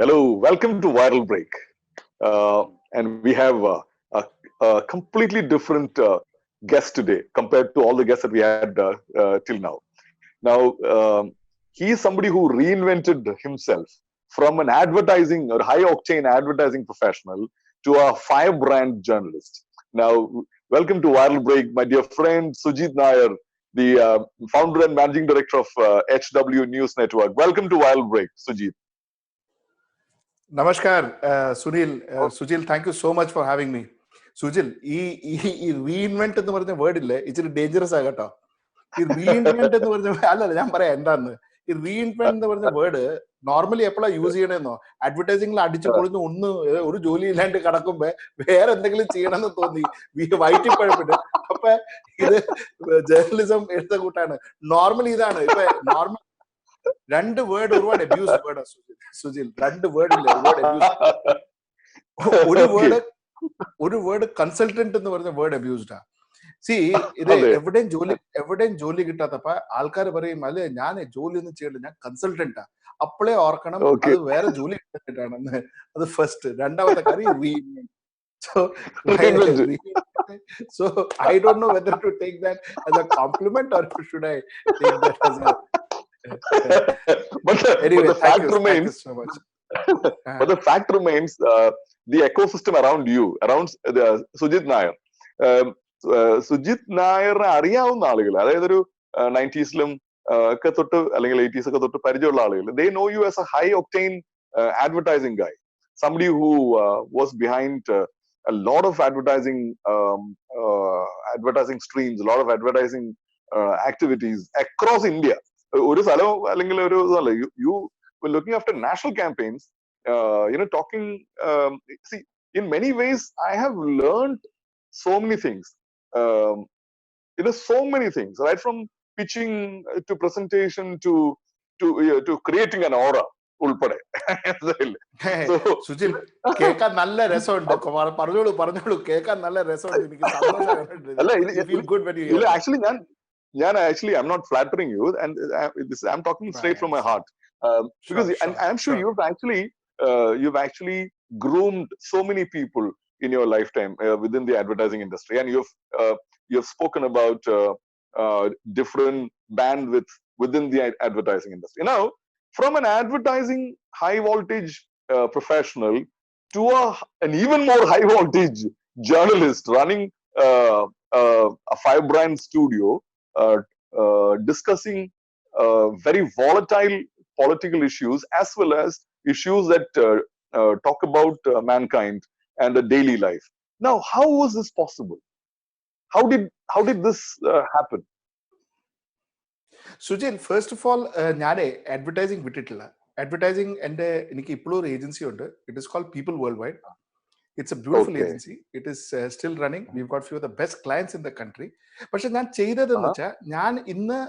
Hello, welcome to ViralBreak. And we have a completely different guest today compared to all the guests that we had till now. Now, he is somebody who reinvented himself from an advertising or high octane advertising professional to a firebrand journalist. Now, welcome to ViralBreak, my dear friend Sujit Nair, the founder and managing director of HW News Network. Welcome to ViralBreak, Sujit. Namaskar, Sujil, thank you so much for having me. Sujil, reinvent എന്ന് പറഞ്ഞ word ഇല്ലേ, ഇച്ചിരി dangerous ആകട്ടോ. ഈ reinvent എന്ന് പറഞ്ഞ അല്ലല്ല ഞാൻ പറയാം എന്താന്ന്. ഈ റീഇൻവെന്റ് എന്ന് പറഞ്ഞ വേർഡ് നോർമലി എപ്പോഴാ യൂസ് ചെയ്യണമെന്നോ, അഡ്വർടൈസിംഗിൽ അടിച്ചു പൊളിഞ്ഞ് ഒരു ജോലി ഇല്ലാണ്ട് കിടക്കുമ്പോ വേറെ എന്തെങ്കിലും ചെയ്യണമെന്ന് തോന്നി വയറ്റിപ്പഴപ്പിട്ട്. അപ്പൊ ഇത് ജേർണലിസം എടുത്ത കൂട്ടാണ്. നോർമലി ഇതാണ്. ഇപ്പൊ നോർമൽ രണ്ട് വേർഡ് ഒരുപാട് അബ്യൂസ് വേർഡാ സുജിൽ. രണ്ട് വേർഡ് ഇല്ല, ഒരുപാട് അബ്യൂസ്. ഒരു വേർഡ് കൺസൾട്ടന്റ് എന്ന് പറഞ്ഞ വേർഡ് അബ്യൂസ്ഡാ. സി ഇത് എവിടെയും ജോലി കിട്ടാത്തപ്പ ആൾക്കാർ പറയും അല്ലെ ഞാൻ ജോലി ഒന്നും ചെയ്യണ്ട, ഞാൻ കൺസൾട്ടന്റാ. അപ്പോഴേ ഓർക്കണം അത് വേറെ ജോലി കിട്ടാനാണെന്ന്. അത് ഫസ്റ്റ്. രണ്ടാമത്തെ കാര്യം reinvent. So I don't know whether to take that as a compliment or should I take that as a Anyway, the fact remains, thank you so much. But the fact remains, the ecosystem around you, around Sujit Nair. Sujith നായറിനെ അറിയാവുന്ന ആളുകൾ, അതായത് ഒരു 90s ഒക്കെ തൊട്ട് അല്ലെങ്കിൽ 80s ഒക്കെ തൊട്ട് പരിചയമുള്ള ആളുകൾ, they know you as a high octane advertising guy, somebody who was behind a lot of advertising streams, a lot of advertising activities across India. ഒരു സ്ഥലം അല്ലെങ്കിൽ ഒരു ഇതല്ല, you were looking after national campaigns, talking, see, in many ways I have learned so many things, so many things, right from pitching to presentation to creating an aura ഉൾപ്പെടെ. സുജിൽ, കേൾക്കാൻ നല്ല രസമുണ്ട്. പറഞ്ഞോളൂ, കേൾക്കാൻ നല്ല രസമുണ്ട്. എനിക്ക് Actually, I'm not flattering you, and I'm talking straight from my heart, because I'm sure you've actually groomed so many people in your lifetime within the advertising industry, and you've spoken about different bandwidth within the advertising industry. Now, from an advertising high voltage professional to an even more high voltage journalist running a firebrand studio, discussing very volatile political issues as well as issues that talk about mankind and the daily life. Now, how was this possible? How did this happen? Sujil, first of all ഞാനേ advertising വിട്ടിട്ടില്ല. Advertising എനിക്ക് ഇപ്പോഴും ഒരു agency ഉണ്ട്. It is called People World Wide. It's a beautiful agency. It is still running. We got few of the best clients in the country. പക്ഷെ ഞാൻ ചെയ്തതെന്ന് വെച്ചാൽ, ഞാൻ ഇന്ന്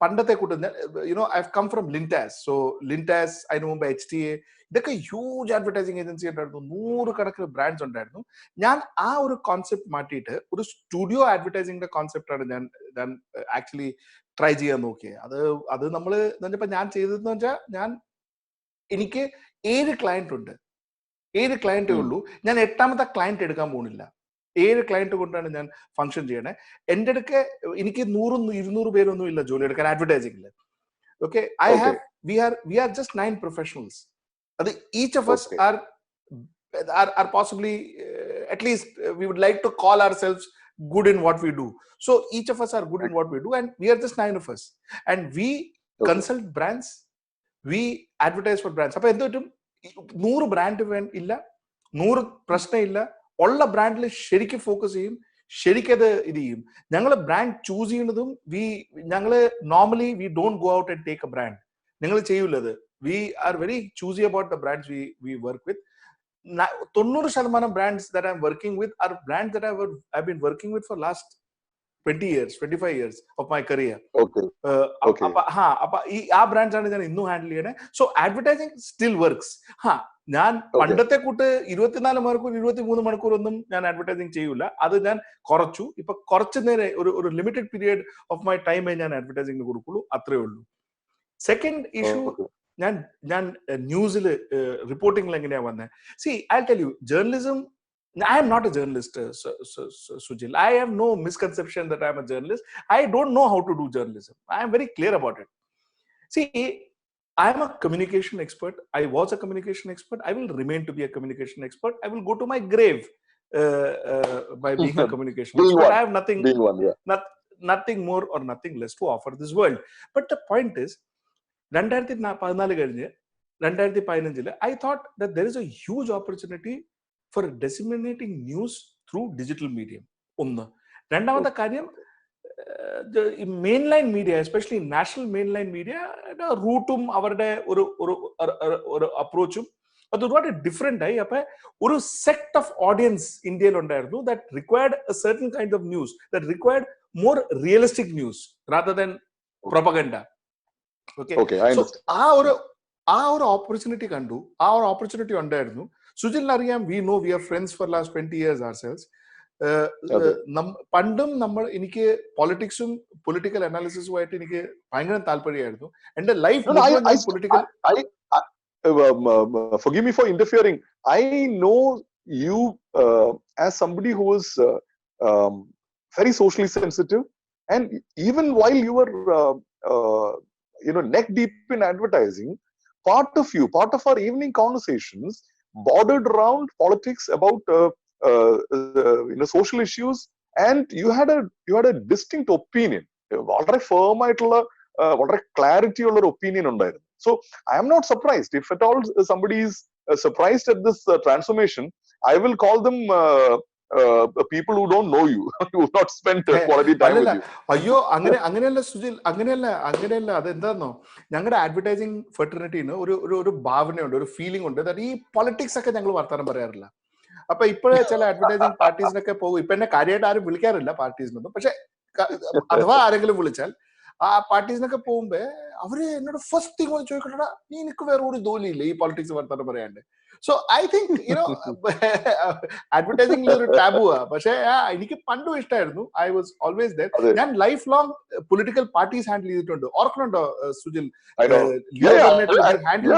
പണ്ടത്തെ കൂട്ടുന്ന I have come from Lintas. So Lintas, അതിന് മുമ്പ് HTA, ഇതൊക്കെ ഹ്യൂജ് അഡ്വർടൈസിംഗ് ഏജൻസി ഉണ്ടായിരുന്നു. 100 കണക്കിന് ബ്രാൻഡ്സ് ഉണ്ടായിരുന്നു. ഞാൻ ആ ഒരു കോൺസെപ്റ്റ് മാറ്റിയിട്ട് ഒരു സ്റ്റുഡിയോ അഡ്വർടൈസിംഗിന്റെ കോൺസെപ്റ്റാണ് ഞാൻ ആക്ച്വലി ട്രൈ ചെയ്യാൻ നോക്കിയത്. അത് നമ്മൾ ഞാൻ ചെയ്തതെന്ന് വെച്ചാൽ, എനിക്ക് 7 ക്ലയന്റ് ഉണ്ട്. 7 ക്ലയന്റേ ഉള്ളൂ. ഞാൻ 8ാമത്തെ ക്ലയന്റ് എടുക്കാൻ പോകുന്നില്ല. 7 ക്ലയന്റ് കൊണ്ടാണ് ഞാൻ ഫംഗ്ഷൻ ചെയ്യണേ. എൻ്റെ അടുക്ക് എനിക്ക് 100-200 പേരൊന്നും ഇല്ല ജോലി എടുക്കാൻ അഡ്വർടൈസിംഗിൽ. Okay, we are just 9 professionals. Each of us are possibly, at least we would like to call ourselves good in what we do. So each of us are good in what we do, and we are just 9 of us, and we consult brands, we advertise for brands. അപ്പൊ എന്തും 100 brand ഇല്ല, 100 പ്രശ്നം ഇല്ല. ഉള്ള ബ്രാൻഡിൽ ശരിക്കും focus ചെയ്യും, ശരിക്കത് ഇത് ചെയ്യും. ഞങ്ങൾ ബ്രാൻഡ് ചൂസ് ചെയ്യുന്നതും ഞങ്ങള് normally we don't go out and take A brand. ഞങ്ങൾ ചെയ്യൂലത്. We are very choosy about the brands we work with. 90% brands that I'm working with are brands that I've been working with for last 20 years, 25 years of my career. Okay. ആ brands ആണ് ഞാൻ ഇന്നും handle ചെയ്യണേ. So advertising still works. ഞാൻ പണ്ടത്തെ കൂട്ട് 24 മണിക്കൂർ 23 മണിക്കൂർ ഒന്നും ഞാൻ അഡ്വർടൈസിംഗ് ചെയ്യൂല. അത് ഞാൻ കുറച്ചു. ഇപ്പൊ കുറച്ചു നേരം ഒരു ലിമിറ്റഡ് പീരിയഡ് ഓഫ് മൈ ടൈമേ ഞാൻ അഡ്വർടൈസിംഗിന് കൊടുക്കുള്ളൂ. അത്രേ ഉള്ളൂ. സെക്കൻഡ് ഇഷ്യൂ, ഞാൻ ന്യൂസിൽ റിപ്പോർട്ടിംഗിൽ എങ്ങനെയാ വന്നത്? See, I'll tell you, journalism, I am not a journalist, Sujil. I have no misconception that I am a journalist. I don't know how to do journalism. I am very clear about it. See, I am a communication expert. I was a communication expert. I will remain to be a communication expert. I will go to my grave by being a communication expert. I have nothing more or nothing less to offer this world. But the point is, 2014 കഴിഞ്ഞ് 2015 I thought that there is a huge opportunity for disseminating news through digital medium. ഒന്ന്. രണ്ടാമത്തെ കാര്യം, mainline media, especially national mainline media റൂട്ടും അവരുടെ ഒരു അപ്രോച്ചും അത് ഒരുപാട് different ആയി. അപ്പൊ ഒരു സെറ്റ് ഓഫ് ഓഡിയൻസ് ഇന്ത്യയിൽ ഉണ്ടായിരുന്നു that required A certain kind of news, that required more realistic news rather than propaganda. Okay, ആ ഒരു ഓപ്പർച്യൂണിറ്റി കണ്ടു, ആ ഒരു ഓപ്പർച്യൂണിറ്റി ഉണ്ടായിരുന്നു. സുജിലിന് അറിയാം, we are friends for last 20 years ourselves. പണ്ടും എനിക്ക് പൊളിറ്റിക്സും പൊളിറ്റിക്കൽ അനാലിസിസുമായിട്ട് എനിക്ക് ഭയങ്കര താല്പര്യമായിരുന്നു. എന്റെ life political. Forgive me for interfering. I know you as somebody who is very socially sensitive, and even while you were neck deep in advertising, part of our evening conversations bordered around politics, about social issues, and you had a distinct opinion, വളരെ firm ആയിട്ടുള്ള വളരെ clarity ഉള്ള ഒരു opinion ഉണ്ടായിരുന്നു. So I am not surprised if at all somebody is surprised at this transformation. I will call them people who don't know you, who have not spent quality time with you. അയ്യോ, അങ്ങനെയല്ല സുജിൽ, അങ്ങനെയല്ല. അതെന്താന്നോ, ഞങ്ങളുടെ advertising ഫെറ്റർണിറ്റിന് ഒരു ഭാവനയുണ്ട്, ഒരു feeling ഉണ്ട്. ഈ politics ഒക്കെ ഞങ്ങൾ വർത്തമാനം പറയാറില്ല. അപ്പൊ ഇപ്പോഴേ ചില അഡ്വർടൈസിങ് പാർട്ടീസിനൊക്കെ പോകും. ഇപ്പൊ എന്നെ കാര്യമായിട്ട് ആരും വിളിക്കാറില്ല പാർട്ടീസിനൊന്നും. പക്ഷെ അഥവാ ആരെങ്കിലും വിളിച്ചാൽ ആ പാർട്ടീസിനൊക്കെ പോകുമ്പോ അവര് എന്നോട് ഫസ്റ്റ് തിങ് ചോദിക്കട്ടാ, നീ എനിക്ക് വേറെ ഒരു ജോലിയില്ല ഈ പൊളിറ്റിക്സ് വർത്തമാനം പറയാണ്ട്. സോ ഐ തിങ്ക് അഡ്വർടൈസിംഗിൽ ഒരു ടാബുവാ. പക്ഷെ എനിക്ക് പണ്ടും ഇഷ്ടമായിരുന്നു. I was always there. ഞാൻ life long political parties handle ചെയ്തിട്ടുണ്ട്. ഓർക്കുന്നുണ്ടോ Sujil? Handle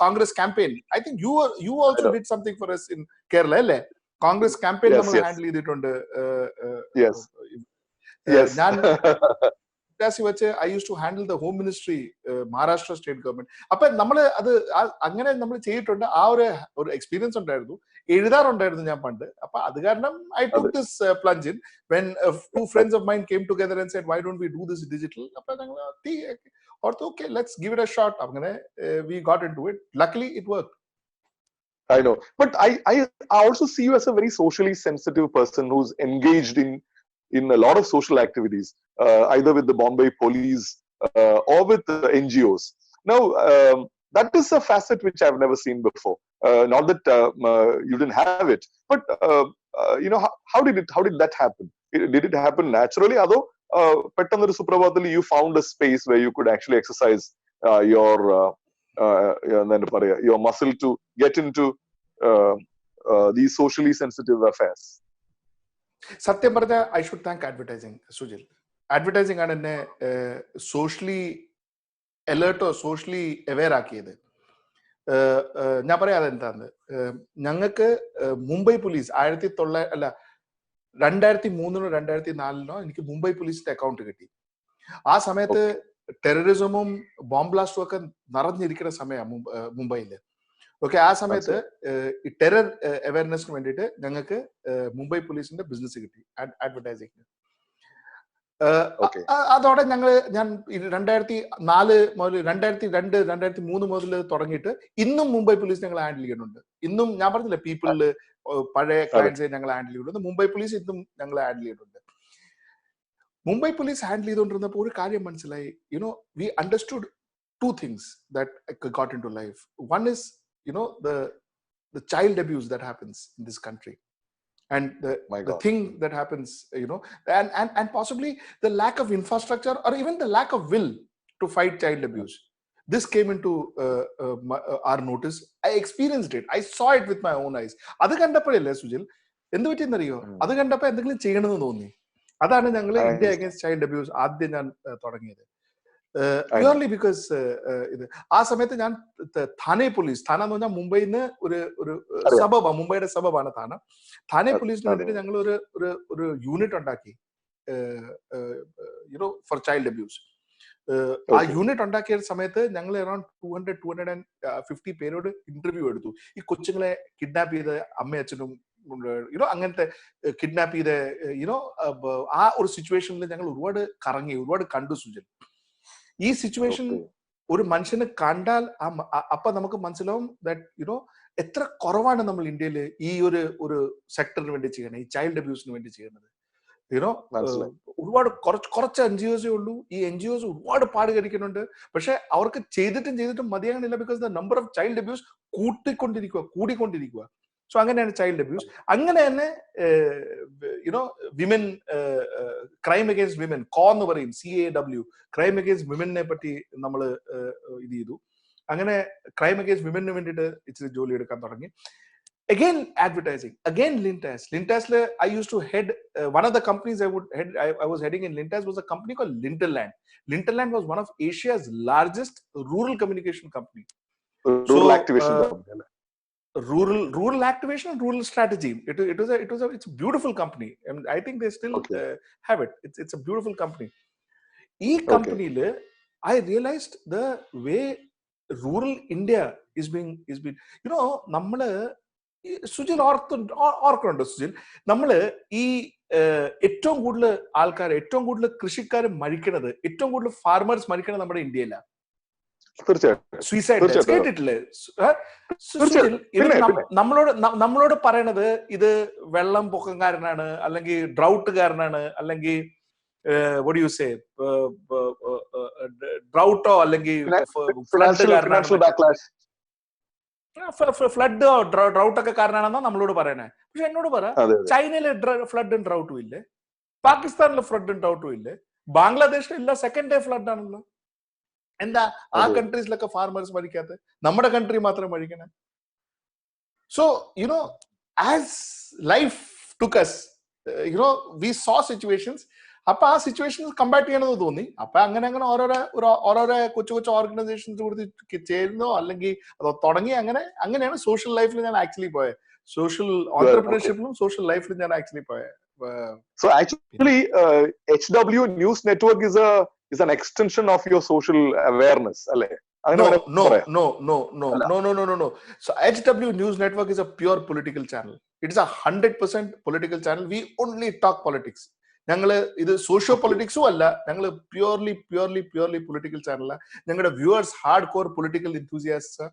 Congress campaign. I think you also did something for us in Kerala, അല്ലേ? കോൺഗ്രസ് ക്യാമ്പയിൻ നമ്മൾ ഹാൻഡിൽ ചെയ്തിട്ടുണ്ട്. ഞാൻ വെച്ച് I use to handle the home ministry, Maharashtra state government. അപ്പൊ നമ്മള് അങ്ങനെ നമ്മൾ ചെയ്തിട്ടുണ്ട്. ആ ഒരു എക്സ്പീരിയൻസ് ഉണ്ടായിരുന്നു, എഴുതാറുണ്ടായിരുന്നു ഞാൻ പണ്ട്. അപ്പൊ അത് കാരണം I took this plunge in when two friends of mine came together and said, why don't we do this digital? അപ്പൊ ഞങ്ങൾ ഓർത്തു, okay, let's give it a shot. അങ്ങനെ we got into it. Luckily it worked. I know, but I also see you as a very socially sensitive person who's engaged in a lot of social activities, either with the Bombay police or with NGOs. Now, that is a facet which I've never seen before. Not that you didn't have it, but how did that happen? Did it happen naturally? Although, pettannoru suprabhathil you found a space where you could actually exercise your muscle to get into these socially sensitive affairs. സത്യം പറഞ്ഞ I should thank advertising, Sujil. Advertising ആണ് എന്നെ socially അലേർട്ടോ socially aware ആക്കിയത്. ഞാൻ പറയാതെ എന്താന്ന്, ഞങ്ങൾക്ക് Mumbai police 2003 2004 എനിക്ക് മുംബൈ പോലീസിന്റെ അക്കൗണ്ട് കിട്ടി. ആ സമയത്ത് ടെററിസമും ബോംബ് ബ്ലാസ്റ്റും ഒക്കെ നിറഞ്ഞിരിക്കുന്ന സമയമാണ് മുംബൈയില്. ഓക്കെ, ആ സമയത്ത് ടെറർ അവയർനെസ്സിന് വേണ്ടിയിട്ട് ഞങ്ങൾക്ക് മുംബൈ പോലീസിന്റെ ബിസിനസ് കിട്ടി അഡ്വർടൈസിംഗ്. അതോടെ ഞാൻ 2004 മുതൽ 2002 2003 മുതൽ തുടങ്ങിയിട്ട് ഇന്നും മുംബൈ പോലീസ് ഞങ്ങൾ ഹാൻഡിൽ ചെയ്യുന്നുണ്ട്. ഇന്നും ഞാൻ പറഞ്ഞില്ല, പീപ്പിളില് പഴയ ക്ലയൻസിനെ ഞങ്ങൾ ഹാൻഡിൽ ചെയ്യുന്നുണ്ട്. മുംബൈ പോലീസ് ഇന്നും ഞങ്ങൾ ഹാൻഡിൽ ചെയ്യുന്നുണ്ട്. മുംബൈ പോലീസ് ഹാൻഡിൽ ചെയ്തുകൊണ്ടിരുന്നപ്പോൾ ഒരു കാര്യം മനസ്സിലായി. We understood two things that got into life. One is the child abuse that happens in this country, and the thing that happens, and possibly the lack of infrastructure or even the lack of will to fight child abuse. This came into our notice. I experienced it. I saw it with my own eyes. അത് കണ്ടപ്പോഴല്ലേ സുജിൽ എന്ത് പറ്റിയെന്നറിയോ? അത് കണ്ടപ്പോൾ എന്തെങ്കിലും ചെയ്യണമെന്ന് തോന്നി. അതാണ് ഞങ്ങൾ India against child abuse ആദ്യം ഞാൻ തുടങ്ങിയത്. പ്യൂർലി ബിക്കോസ് ഇത് ആ സമയത്ത് ഞാൻ താനെ പോലീസ്, താന എന്ന് പറഞ്ഞാൽ മുംബൈയിൽ നിന്ന് ഒരു സബബാണ്, മുംബൈയുടെ സബബാണ് താനെ പോലീസിന് വേണ്ടിയിട്ട് ഞങ്ങൾ ഒരു യൂണിറ്റ് ഉണ്ടാക്കി, യുനോ ഫോർ ചൈൽഡ് അബ്യൂസ്. ആ യൂണിറ്റ് ഉണ്ടാക്കിയ സമയത്ത് ഞങ്ങൾ അറൌണ്ട് 250 പേരോട് ഇന്റർവ്യൂ എടുത്തു. ഈ കൊച്ചുങ്ങളെ കിഡ്നാപ്പ് ചെയ്ത അമ്മയച്ഛനും യുനോ അങ്ങനത്തെ കിഡ്നാപ്പ് ചെയ്ത യുനോ ആ ഒരു സിറ്റുവേഷനിൽ ഞങ്ങൾ ഒരുപാട് കറങ്ങി, ഒരുപാട് കണ്ടു സുജിൽ. ഈ സിറ്റുവേഷൻ ഒരു മനുഷ്യന് കണ്ടാൽ അപ്പൊ നമുക്ക് മനസ്സിലാവും ദാറ്റ് യുനോ എത്ര കുറവാണ് നമ്മൾ ഇന്ത്യയിൽ ഈ ഒരു സെക്ടറിന് വേണ്ടി ചെയ്യണത്, ഈ ചൈൽഡ് അബ്യൂസിന് വേണ്ടി ചെയ്യുന്നത്. യുനോ ഒരുപാട് കുറച്ച് NGOs ഉള്ളൂ. ഈ NGOs ഒരുപാട് പാട് കഴിക്കുന്നുണ്ട്. പക്ഷെ അവർക്ക് ചെയ്തിട്ടും മതിയാകണില്ല. Because the number of child abuse കൂടിക്കൊണ്ടിരിക്കുക. സോ അങ്ങനെയാണ് ചൈൽഡ് അബ്യൂസ്. അങ്ങനെ തന്നെ you know women, crime against women, എന്ന് പറയും, CAW, ക്രൈം അഗേൻസ്റ്റ് വിമനെ പറ്റി നമ്മൾ ഇത് ചെയ്തു. അങ്ങനെ ക്രൈം അഗേൻസ്റ്റ് വിമന് വേണ്ടിയിട്ട് ഇച്ചിരി ജോലി എടുക്കാൻ തുടങ്ങി. Again, advertising. Again, Lintas. Lintasle, I used to head one of the companies I was heading in Lintas was a company called Linterland. Linterland was one of Asia's largest rural communication company. Rural activation. Rural activation and rural strategy. It's a beautiful company, and I think they still have it. It's a beautiful company. E company le, I realized the way rural India is being you know, നമ്മള് സുജിൽ ഓർക്കുന്നുണ്ടോ സുജിൽ, നമ്മള് ഈ ഏറ്റവും കൂടുതൽ ആൾക്കാർ, ഏറ്റവും കൂടുതൽ കൃഷിക്കാർ മരിക്കണത്, ഏറ്റവും കൂടുതൽ ഫാർമേഴ്സ് മരിക്കണത് നമ്മുടെ ഇന്ത്യയിലാണ്. സൂയിസൈഡ് കേട്ടിട്ടില്ലേ സുജിൽ? നമ്മളോട് പറയണത് ഇത് വെള്ളം പൊക്കം കാരനാണ്, അല്ലെങ്കിൽ ഡ്രൗട്ട് കാരനാണ്, അല്ലെങ്കിൽ what do you say, ഡ്രൗട്ടോ അല്ലെങ്കിൽ ഫ്ലഡ് ഡ്രൗട്ട് ഒക്കെ കാരണമാണെന്നാ നമ്മളോട് പറയണേ. പക്ഷെ എന്നോട് പറ, ചൈനയിലെ ഫ്ലഡും ഡ്രൗട്ടും ഇല്ലേ, പാകിസ്ഥാനിലെ ഫ്ലഡും ഡ്രൗട്ടും ഇല്ലേ, ബാംഗ്ലാദേശിൽ ഇല്ല, സെക്കൻഡ് ഡേ ഫ്ലഡ് ആണല്ലോ. എന്താ ആ കൺട്രീസിലൊക്കെ ഫാർമേഴ്സ് മരിക്കാത്ത, നമ്മുടെ കൺട്രി മാത്രം മരിക്കണേ? So you know as life took us, you know we saw situations. അപ്പൊ ആ സിറ്റുവേഷൻസ് കമ്പാക്ട് ചെയ്യണമെന്ന് തോന്നി. അപ്പൊ അങ്ങനെ ഓരോരോ കൊച്ചു ഓർഗനൈസേഷൻസ് കൊടുത്ത് ചേരുന്നോ അല്ലെങ്കിൽ അതോ തുടങ്ങി, അങ്ങനെയാണ് സോഷ്യൽ ലൈഫിൽ ഞാൻ ആക്ച്വലി പോയത്. സോഷ്യൽ ഓൺട്രപ്രണർഷിപ്പിലും സോഷ്യൽ ലൈഫിലും ഞാൻ ആക്ച്വലി പോയത്. So actually, HW News Network is an extension of your social awareness, alle? No. So HW News Network is a pure political channel. It is 100% political channel. We only talk politics. ഞങ്ങള് ഇത് socio പൊളിറ്റിക്സും അല്ല, ഞങ്ങള് purely political ചാനലാണ്. ഞങ്ങളുടെ viewers hard core political എൻതൂസിയാസ്റ്റാ.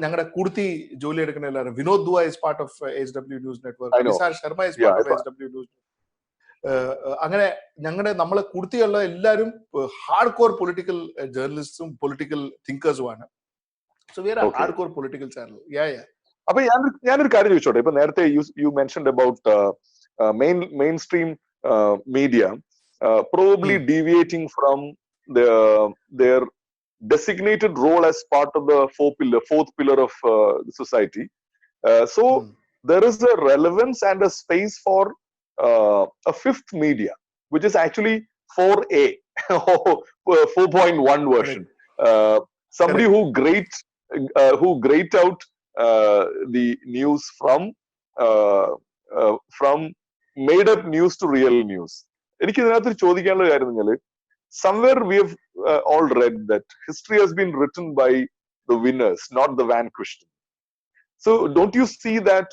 ഞങ്ങളുടെ കൂടുതൽ ജോലി എടുക്കുന്ന എല്ലാവരും. Vinod Dua is part of HW news network, Nisar Sharma is part of HW news. അങ്ങനെ നമ്മളെ കൂടുതലുള്ള എല്ലാവരും ഹാർഡ് കോർ പൊളിറ്റിക്കൽ ജേർണലിസ്റ്റും പൊളിറ്റിക്കൽ തിങ്കേഴ്സുമാണ്. So we are a hard core political channel. അപ്പൊ ഞാനൊരു കാര്യം ചോദിച്ചോട്ടെ. ഇപ്പൊ നേരത്തെ you mentioned about mainstream media probably deviating from their designated role as part of the fourth pillar of the society. So there is a relevance and a space for a fifth media, which is actually 4A 4.1 version. Somebody who grate out the news from made up news to real news. എനിക്ക് ഇതിനകത്ത് ചോദിക്കാനുള്ള കാര്യം പറഞ്ഞാല്, somewhere we have all read that history has been written by the winners, not the vanquished. So don't you see that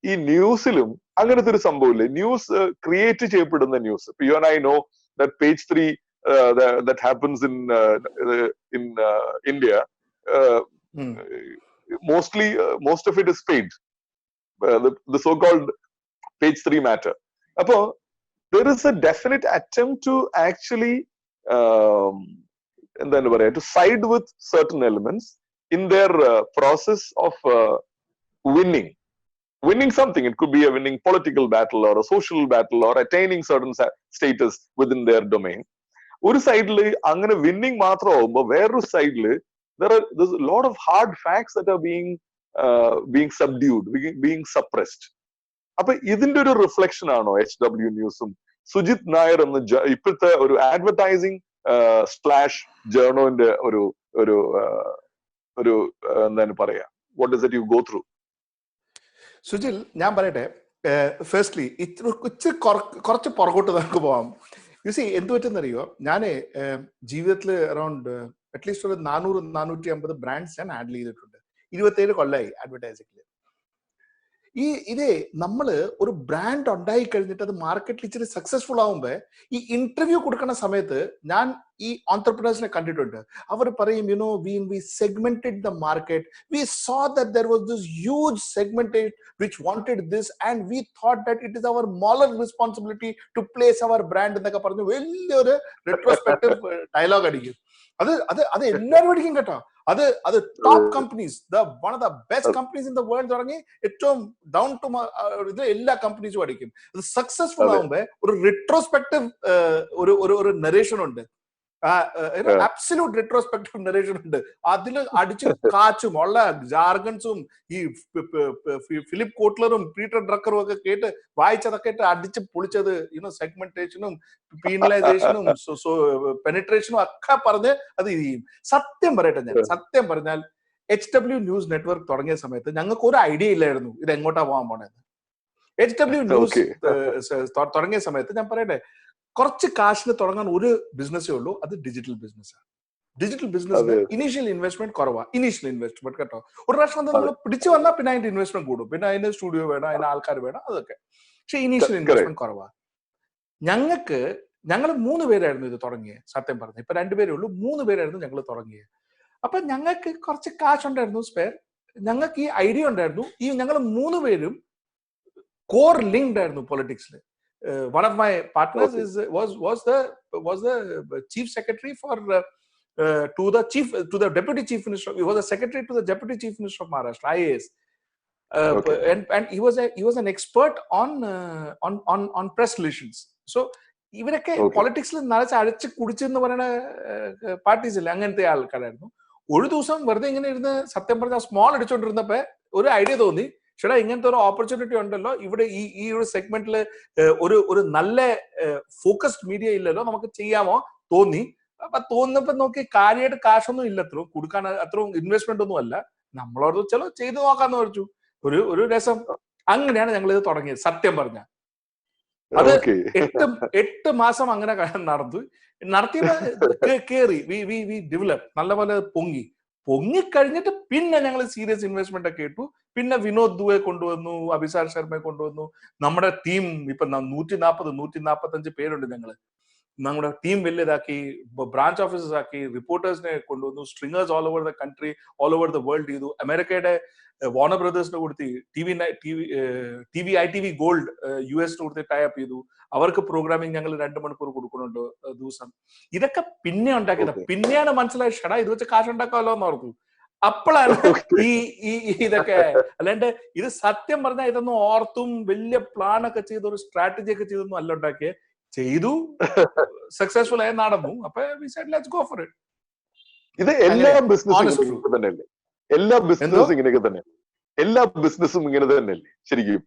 ഈ ന്യൂസിലും അങ്ങനത്തെ ഒരു സംഭവമില്ലേ? News create ചെയ്യപ്പെടുന്ന news. You and I know that page 3 that happens in India, most of it is paid. The so-called page 3 matter. Appo there is a definite attempt to actually to side with certain elements in their process of winning something. It could be a winning political battle or a social battle or attaining certain status within their domain. ഒരു സൈഡില് അങ്ങനെ winning മാത്രമാകുമ്പോൾ വേറൊരു സൈഡില് there's a lot of hard facts that are being subdued, being suppressed. അപ്പൊ ഇതിന്റെ ഒരു reflection ആണോ HW ന്യൂസും സുജിത് നായർ എന്ന ഇപ്പോഴത്തെ ഒരു അഡ്വർടൈസിംഗ് സ്ലാഷ് ജേർണോന്റെ ഒരു ഒരു ഒരു എന്താണ് പറയാ, what does it you go through? Sujil, ഞാൻ പറയട്ടെ, ഫസ്റ്റ്ലി കുറച്ച് പുറകോട്ട് നമുക്ക് പോവാം. യു സി എന്ത് പറ്റുന്നറിയോ, ഞാൻ ജീവിതത്തിൽ അറൌണ്ട് അറ്റ്ലീസ്റ്റ് ഒരു 400-450 ബ്രാൻഡ്സ് ഞാൻ ഹാൻഡിൽ ചെയ്തിട്ടുണ്ട്. 27 കൊല്ലമായി അഡ്വർടൈസിംഗിൽ. ഇതേ നമ്മള് ഒരു ബ്രാൻഡ് ഉണ്ടായി കഴിഞ്ഞിട്ട് അത് മാർക്കറ്റിൽ ഇച്ചിരി സക്സസ്ഫുൾ ആവുമ്പോ ഈ ഇന്റർവ്യൂ കൊടുക്കുന്ന സമയത്ത് ഞാൻ ഈ ഓൺട്രപ്രണേഴ്സിനെ കണ്ടിട്ടുണ്ട്. അവർ പറയും, you know, we segmented the market, we saw that there was this huge segmented which wanted this and we thought that it is our moral responsibility to place our brand എന്നൊക്കെ പറഞ്ഞു വലിയൊരു റെട്രോസ്പെക്റ്റീവ് ഡയലോഗ് അടിക്കും. അത് എല്ലാവരും അടിക്കും കേട്ടോ. അത് top companies, one of the best companies in the world തുടങ്ങി ഏറ്റവും ഡൗൺ ടു ഇത് എല്ലാ കമ്പനീസും അടിക്കും. അത് സക്സസ്ഫുൾ ആകുമ്പോ ഒരു റിട്രോസ്പെക്റ്റീവ് ഒരു നരേഷൻ ഉണ്ട്, അബ്സല്യൂട്ട് റിട്രോസ്പെക്റ്റീവ് നരേഷൻ ഉണ്ട്. അതിൽ അടിച്ച് കാച്ചും ഉള്ള ജാർഗൻസും ഈ ഫിലിപ്പ് കോട്ട്ലറും പീറ്റർ ഡ്രക്കറും ഒക്കെ കേട്ട് വായിച്ചതൊക്കെ അടിച്ച് പൊളിച്ചത്, സെഗ്മെന്റേഷനും പീനലൈസേഷനും പെനിട്രേഷനും ഒക്കെ പറഞ്ഞ് അത് ചെയ്യും. സത്യം പറയട്ടെ, ഞാൻ സത്യം പറഞ്ഞാൽ HW ന്യൂസ് നെറ്റ്വർക്ക് തുടങ്ങിയ സമയത്ത് ഞങ്ങൾക്ക് ഒരു ഐഡിയ ഇല്ലായിരുന്നു ഇത് എങ്ങോട്ടാ പോകാൻ പോണേന്ന്. HW ന്യൂസ് തുടങ്ങിയ സമയത്ത് ഞാൻ പറയട്ടെ, കുറച്ച് കാശിന് തുടങ്ങാൻ ഒരു ബിസിനസ്സേ ഉള്ളൂ, അത് ഡിജിറ്റൽ ബിസിനസ്സാണ്. ഡിജിറ്റൽ ബിസിനസ് ഇനീഷ്യൽ ഇൻവെസ്റ്റ്മെന്റ് കുറവാ. ഇനീഷ്യൽ ഇൻവെസ്റ്റ്മെന്റ് കേട്ടോ, ഒരു പ്രാവശ്യം നമ്മൾ പിടിച്ചു വന്നാൽ പിന്നെ അതിന്റെ ഇൻവെസ്റ്റ്മെന്റ് കൂടും, പിന്നെ അതിന് സ്റ്റുഡിയോ വേണം, അതിന് ആൾക്കാർ വേണം, അതൊക്കെ. പക്ഷെ ഇനീഷ്യൽ ഇൻവെസ്റ്റ്മെന്റ് കുറവാ. ഞങ്ങൾ 3 പേരായിരുന്നു ഇത് തുടങ്ങിയത്. സത്യം പറഞ്ഞു, ഇപ്പൊ 2 പേരേ ഉള്ളൂ, 3 പേരായിരുന്നു ഞങ്ങൾ തുടങ്ങിയത്. അപ്പൊ ഞങ്ങൾക്ക് കുറച്ച് കാശ് ഉണ്ടായിരുന്നു സ്പെയർ, ഞങ്ങൾക്ക് ഈ ഐഡിയ ഉണ്ടായിരുന്നു. ഈ ഞങ്ങൾ 3 പേരും കോർ ലിങ്ക്ഡ് ആയിരുന്നു പൊളിറ്റിക്സിൽ. One of my partners was the chief secretary to the deputy chief minister. He was a secretary to the deputy chief minister of Maharashtra, IAS. And he was an expert on press relations. So ഇവരൊക്കെ പൊളിറ്റിക്സിൽ നിറച്ച് അടിച്ച് കുടിച്ചെന്ന് പറയുന്ന parties ഇല്ല, അങ്ങനത്തെ ആൾക്കാരായിരുന്നു. ഒരു ദിവസം വെറുതെ ഇങ്ങനെ ഇരുന്ന് സത്യം പറഞ്ഞാൽ സ്മോൾ അടിച്ചോണ്ടിരുന്നപ്പോ ഒരു ഐഡിയ തോന്നി, ചേട്ടാ ഇങ്ങനത്തെ ഒരു ഓപ്പർച്യൂണിറ്റി ഉണ്ടല്ലോ ഇവിടെ, ഈ ഒരു സെഗ്മെന്റിൽ ഒരു നല്ല ഫോക്കസ്ഡ് മീഡിയ ഇല്ലല്ലോ, നമുക്ക് ചെയ്യാമോ തോന്നി. അപ്പൊ തോന്നുന്നപ്പോ നോക്കി കാര്യമായിട്ട് കാശൊന്നും ഇല്ല, കൊടുക്കാൻ അത്രയും ഇൻവെസ്റ്റ്മെന്റ് ഒന്നും അല്ല. നമ്മളോട് ചില ചെയ്തു നോക്കാന്ന് പറഞ്ഞു, ഒരു രസം. അങ്ങനെയാണ് ഞങ്ങൾ ഇത് തുടങ്ങിയത്. സത്യം പറഞ്ഞ അത് 8 മാസം അങ്ങനെ നടത്തിയപ്പോ കേറി വി ഡെവലപ്പ് നല്ലപോലെ പൊങ്ങിക്കഴിഞ്ഞിട്ട് പിന്നെ ഞങ്ങൾ സീരിയസ് ഇൻവെസ്റ്റ്മെന്റ് ഒക്കെ ഇട്ടു. പിന്നെ വിനോദ് ദുബെ കൊണ്ടുവന്നു, അഭിസാർ ശർമ്മയെ കൊണ്ടുവന്നു. നമ്മുടെ ടീം ഇപ്പൊ 145 പേരുണ്ട്. നമ്മുടെ ടീം വലുതാക്കി, ബ്രാഞ്ച് ഓഫീസസ് ആക്കി, റിപ്പോർട്ടേഴ്സിനെ കൊണ്ടുവന്നു, stringers all over the country, all over the world ചെയ്തു. അമേരിക്കയുടെ വാർണർ ബ്രദേഴ്സിനെ കൊടുത്ത് ITV ഗോൾഡ് US കൊടുത്ത് ടൈപ്പ് ചെയ്തു. അവർക്ക് പ്രോഗ്രാമിംഗ് ഞങ്ങൾ 2 മണിക്കൂർ കൊടുക്കുന്നുണ്ട് ദിവസം. ഇതൊക്കെ പിന്നെ ഉണ്ടാക്കിയത്. പിന്നെയാണ് മനസ്സിലായത്, ഷടാ ഇത് വെച്ച് കാശ് ഉണ്ടാക്കാമല്ലോ എന്ന് ഓർത്തു. അപ്പോഴാണ് ഇതൊക്കെ. അല്ലാണ്ട് ഇത് സത്യം പറഞ്ഞാൽ ഇതൊന്നും ഓർത്തും വലിയ പ്ലാൻ ഒക്കെ ചെയ്ത് ഒരു സ്ട്രാറ്റജി ഒക്കെ ചെയ്തൊന്നും അല്ല ഉണ്ടാക്കിയത്. ചെയ്തു, സക്സസ്ഫുൾ ആയി നടന്നു. അപ്പൊ we said let's go for it. ഇത് എല്ലാ ബിസിനസ്സും തന്നെയല്ലേ? എല്ലാ ബിസിനസ്സും ഇങ്ങനെയൊക്കെ തന്നെ, എല്ലാ ബിസിനസ്സും ഇങ്ങനെ തന്നെയല്ലേ ശരിക്കും?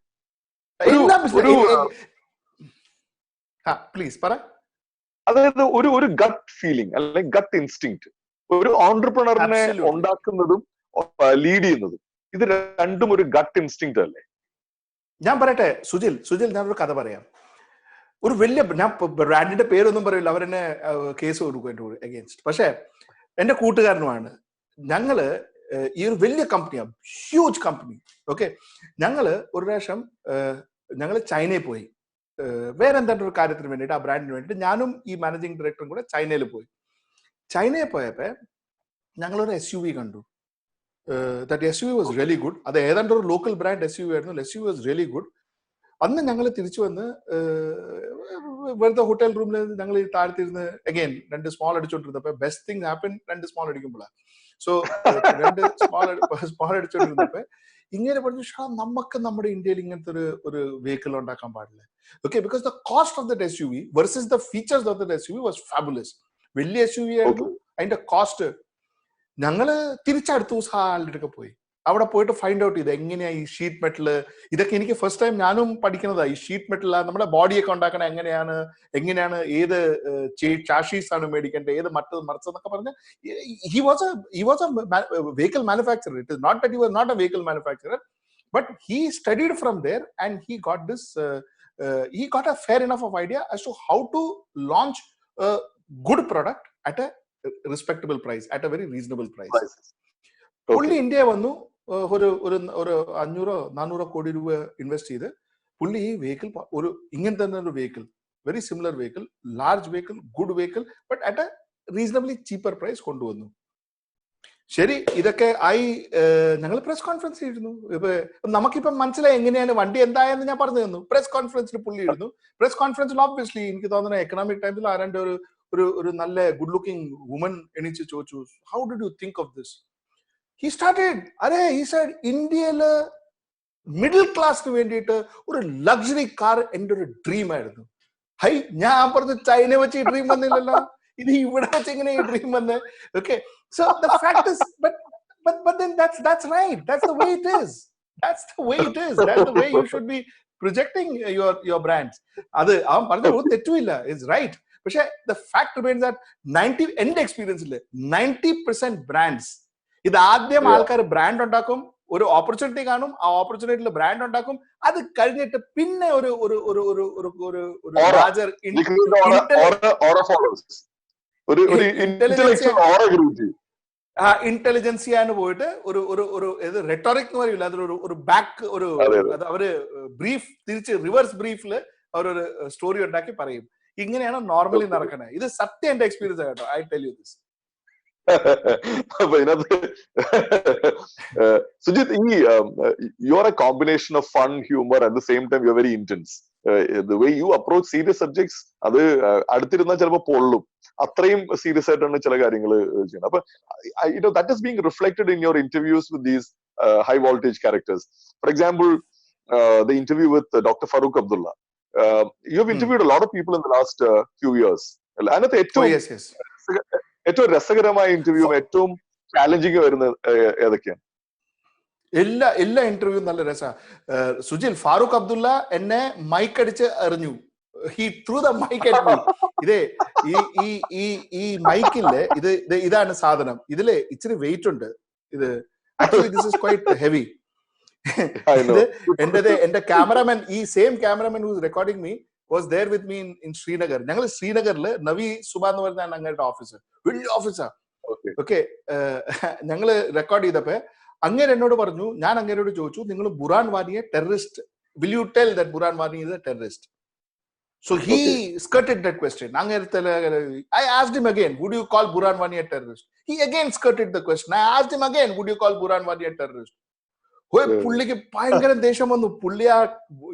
പ്ലീസ് പറ. അതായത് ഒരു ഗട്ട് ഫീലിംഗ് അല്ലെങ്കിൽ ഗട്ട് ഇൻസ്റ്റിങ്ക്ട് ഒരു ഓൺട്രപ്രണറിനെ ഉണ്ടാക്കുന്നതും ലീഡ് ചെയ്യുന്നതും, ഇത് രണ്ടും ഒരു ഗട്ട് ഇൻസ്റ്റിങ്ക്ട് അല്ലേ? ഞാൻ പറയട്ടെ സുജിൽ, ഞാനൊരു കഥ പറയാം. ഒരു വലിയ, ഞാൻ ബ്രാൻഡിന്റെ പേരൊന്നും പറയില്ല, അവരെന്നെ കേസ് കൊടുക്കും എന്റെ അഗേൻസ്റ്റ്. പക്ഷെ എന്റെ കൂട്ടുകാരനുമാണ്. ഞങ്ങള് ഈ ഒരു വലിയ കമ്പനിയാണ്, ഹ്യൂജ് കമ്പനി. ഓക്കെ, ഞങ്ങള് ഒരു പ്രാവശ്യം ഞങ്ങള് ചൈനയിൽ പോയി, വേറെ എന്താണ് ഒരു കാര്യത്തിന് വേണ്ടിയിട്ട്, ആ ബ്രാൻഡിന് വേണ്ടിയിട്ട്. ഞാനും ഈ മാനേജിംഗ് ഡയറക്ടറും കൂടെ ചൈനയിൽ പോയി. ചൈനയിൽ പോയപ്പോ ഞങ്ങളൊരു SUV കണ്ടു. That SUV was really good. അത് ഏതാണ്ട് ഒരു ലോക്കൽ ബ്രാൻഡ് SUV ആയിരുന്നു. SUV was really good. അന്ന് ഞങ്ങൾ തിരിച്ചു വന്ന് വെറുതെ ഹോട്ടൽ റൂമിൽ ഞങ്ങൾ താഴ്ത്തിരുന്ന് അഗൈൻ 2 സ്മോൾ അടിച്ചോണ്ടിരുന്നപ്പോ ബെസ്റ്റ് തിങ് ഹാപ്പൻ 2 സ്മോൾ അടിക്കുമ്പോഴാണ്. സോ 2 സ്മോൾ അടിച്ചോണ്ടിരുന്നപ്പോ ഇങ്ങനെ പറഞ്ഞു, നമുക്ക് നമ്മുടെ ഇന്ത്യയിൽ ഇങ്ങനത്തെ ഒരു വെഹിക്കിൾ ഉണ്ടാക്കാൻ പാടില്ല. Okay, because the cost of the SUV versus the features of the SUV was fabulous. വലിയ SUV ആയിരുന്നു, അതിന്റെ കോസ്റ്റ്. ഞങ്ങള് തിരിച്ചടുത്ത ദിവസം ആളുടെ പോയി. അവിടെ പോയിട്ട് ഫൈൻഡ് ഔട്ട് ചെയ്ത് എങ്ങനെയാ ഈ ഷീറ്റ് മെറ്റൽ, ഇതൊക്കെ എനിക്ക് ഫസ്റ്റ് ടൈം ഞാനും പഠിക്കുന്നതാ. ഈ ഷീറ്റ് മെറ്റൽ നമ്മുടെ ബോഡിയൊക്കെ ഉണ്ടാക്കണ എങ്ങനെയാണ് ഏത് ചാഷീസ് ആണ് മേടിക്കേണ്ടത്, ഏത് മറിച്ചെന്നൊക്കെ പറഞ്ഞ് he was a vehicle manufacturer. It is not that he was not a vehicle manufacturer, but he studied from there and he got he got a fair enough of idea as to how to launch a good product at a respectable price, at a very reasonable price. പുള്ളി India വന്നു, ഒരു 500-400 കോടി രൂപ invest ചെയ്ത് പുള്ളി ഈ vehicle, ഒരു ഇങ്ങനെ തന്നെ ഒരു vehicle, very similar vehicle, large vehicle, good vehicle, but at a reasonably cheaper price കൊണ്ടുവന്നു. ശരി, ഇതൊക്കെ ഞങ്ങൾ പ്രസ് കോൺഫറൻസ് ചെയ്തിരുന്നു. ഇപ്പൊ നമുക്കിപ്പം മനസ്സിലായി എങ്ങനെയാണ് വണ്ടി എന്തായെന്ന് ഞാൻ പറഞ്ഞു തന്നു. പ്രസ് കോൺഫറൻസിൽ പുള്ളി ഇരുന്നു. പ്രസ് കോൺഫറൻസിൽ ഓബ്വിയസ്ലി എനിക്ക് തോന്നുന്നു എക്കണോമിക് ടൈംസിൽ ആരാണ്ട് ഒരു നല്ല ഗുഡ് ലുക്കിംഗ് വുമൻ എണീച്ച് ചോദിച്ചു, how did you think of this? He started, he said, ഇന്ത്യയില് മിഡിൽ ക്ലാസ്സിന് വേണ്ടിയിട്ട് ഒരു ലക്ഷറി കാർ എൻ്റെ ഒരു ഡ്രീം ആയിരുന്നു. ഹൈ, ഞാൻ പറഞ്ഞു ചൈന വെച്ച് ഈ ഡ്രീം വന്നില്ലല്ലോ, ഇത് ഇവിടെ വെച്ച് എങ്ങനെ ഈ ഡ്രീം വന്ന്? Okay, so the fact is, but then that's right, that's the way it is, that's the way it is, that's the way you should be projecting your brands. അത് അവൻ പറഞ്ഞ ഒരു തെറ്റുമില്ല, ഇറ്റ്സ് റൈറ്റ്. പക്ഷെ the fact remains that എൻ്റെ എക്സ്പീരിയൻസിൽ 90% brands, ഇത് ആദ്യം ആൾക്കാർ ബ്രാൻഡ് ഉണ്ടാക്കും, ഒരു ഓപ്പർച്യൂണിറ്റി കാണും, ആ ഓപ്പർച്യൂണിറ്റിയിൽ ബ്രാൻഡ് ഉണ്ടാക്കും, അത് കഴിഞ്ഞിട്ട് പിന്നെ ഒരു ഇന്റലിജൻസിയാണ് പോയിട്ട് ഒരു റെട്ടോറിക് എന്ന് പറയില്ല, അതൊരു ബാക്ക് അവര് ബ്രീഫ് തിരിച്ച് റിവേഴ്സ് ബ്രീഫില് അവരൊരു സ്റ്റോറി ഉണ്ടാക്കി പറയും. ഇങ്ങനെയാണ് നോർമലി നടക്കണേ. ഇത് സത്യം എന്റെ എക്സ്പീരിയൻസ് കേട്ടോ, ഐ ടെൽ യു ദിസ്. അപ്പൊ ഇതിനകത്ത് Sujit, you're a combination of fun, humor, at the same time you're very intense. The way you approach serious subjects, അത് അടുത്തിരുന്നാൽ ചിലപ്പോൾ പൊള്ളും, അത്രയും സീരിയസ് ആയിട്ടാണ് ചില കാര്യങ്ങൾ ചെയ്യുന്നത്. അപ്പൊ that is being reflected in your interviews with these high voltage characters. For example, the interview with Dr. Farooq Abdullah. You've interviewed a lot of people in the last few years. അതിനകത്ത് ഏറ്റവും രസകരമായ interview, ഏറ്റവും challenging വരുന്നത് ഏതൊക്കെയാണ്? എല്ലാ interview നല്ല രസമാണ്. സുജിൽ, ഫാറൂഖ് അബ്ദുള്ള എന്നെ മൈക്ക് അടിച്ച് എറിഞ്ഞു. He threw the mic at me. ഇതേ ഈ മൈക്കില്ലേ, ഇതാണ് സാധനം, ഇതില് ഇച്ചിരി വെയിറ്റ് ഉണ്ട്. ഇത് actually this is quite heavy. എന്റെ ക്യാമറമാൻ, ഈ same cameraman who's recording me was there with me in Srinagar. ഞങ്ങൾ ശ്രീനഗറില് നവി സുബ എന്ന് പറഞ്ഞാൽ അങ്ങയുടെ ഓഫീസർ, വലിയ ഓഫീസാ. ഓക്കെ, ഞങ്ങള് റെക്കോർഡ് ചെയ്തപ്പോ അങ്ങനെ എന്നോട് പറഞ്ഞു, ഞാൻ അങ്ങനോട് ചോദിച്ചു, നിങ്ങൾ ബുറാൻ വാനിയെ terrorist, will you tell that Burhan Wani is a terrorist? So he skirted that question. I asked him again, would you call Burhan Wani a terrorist? He again skirted the question. I asked him again, would you call Burhan Wani a terrorist? പുള്ളിക്ക് ഭയങ്കര ദേഷ്യം വന്നു. പുള്ളി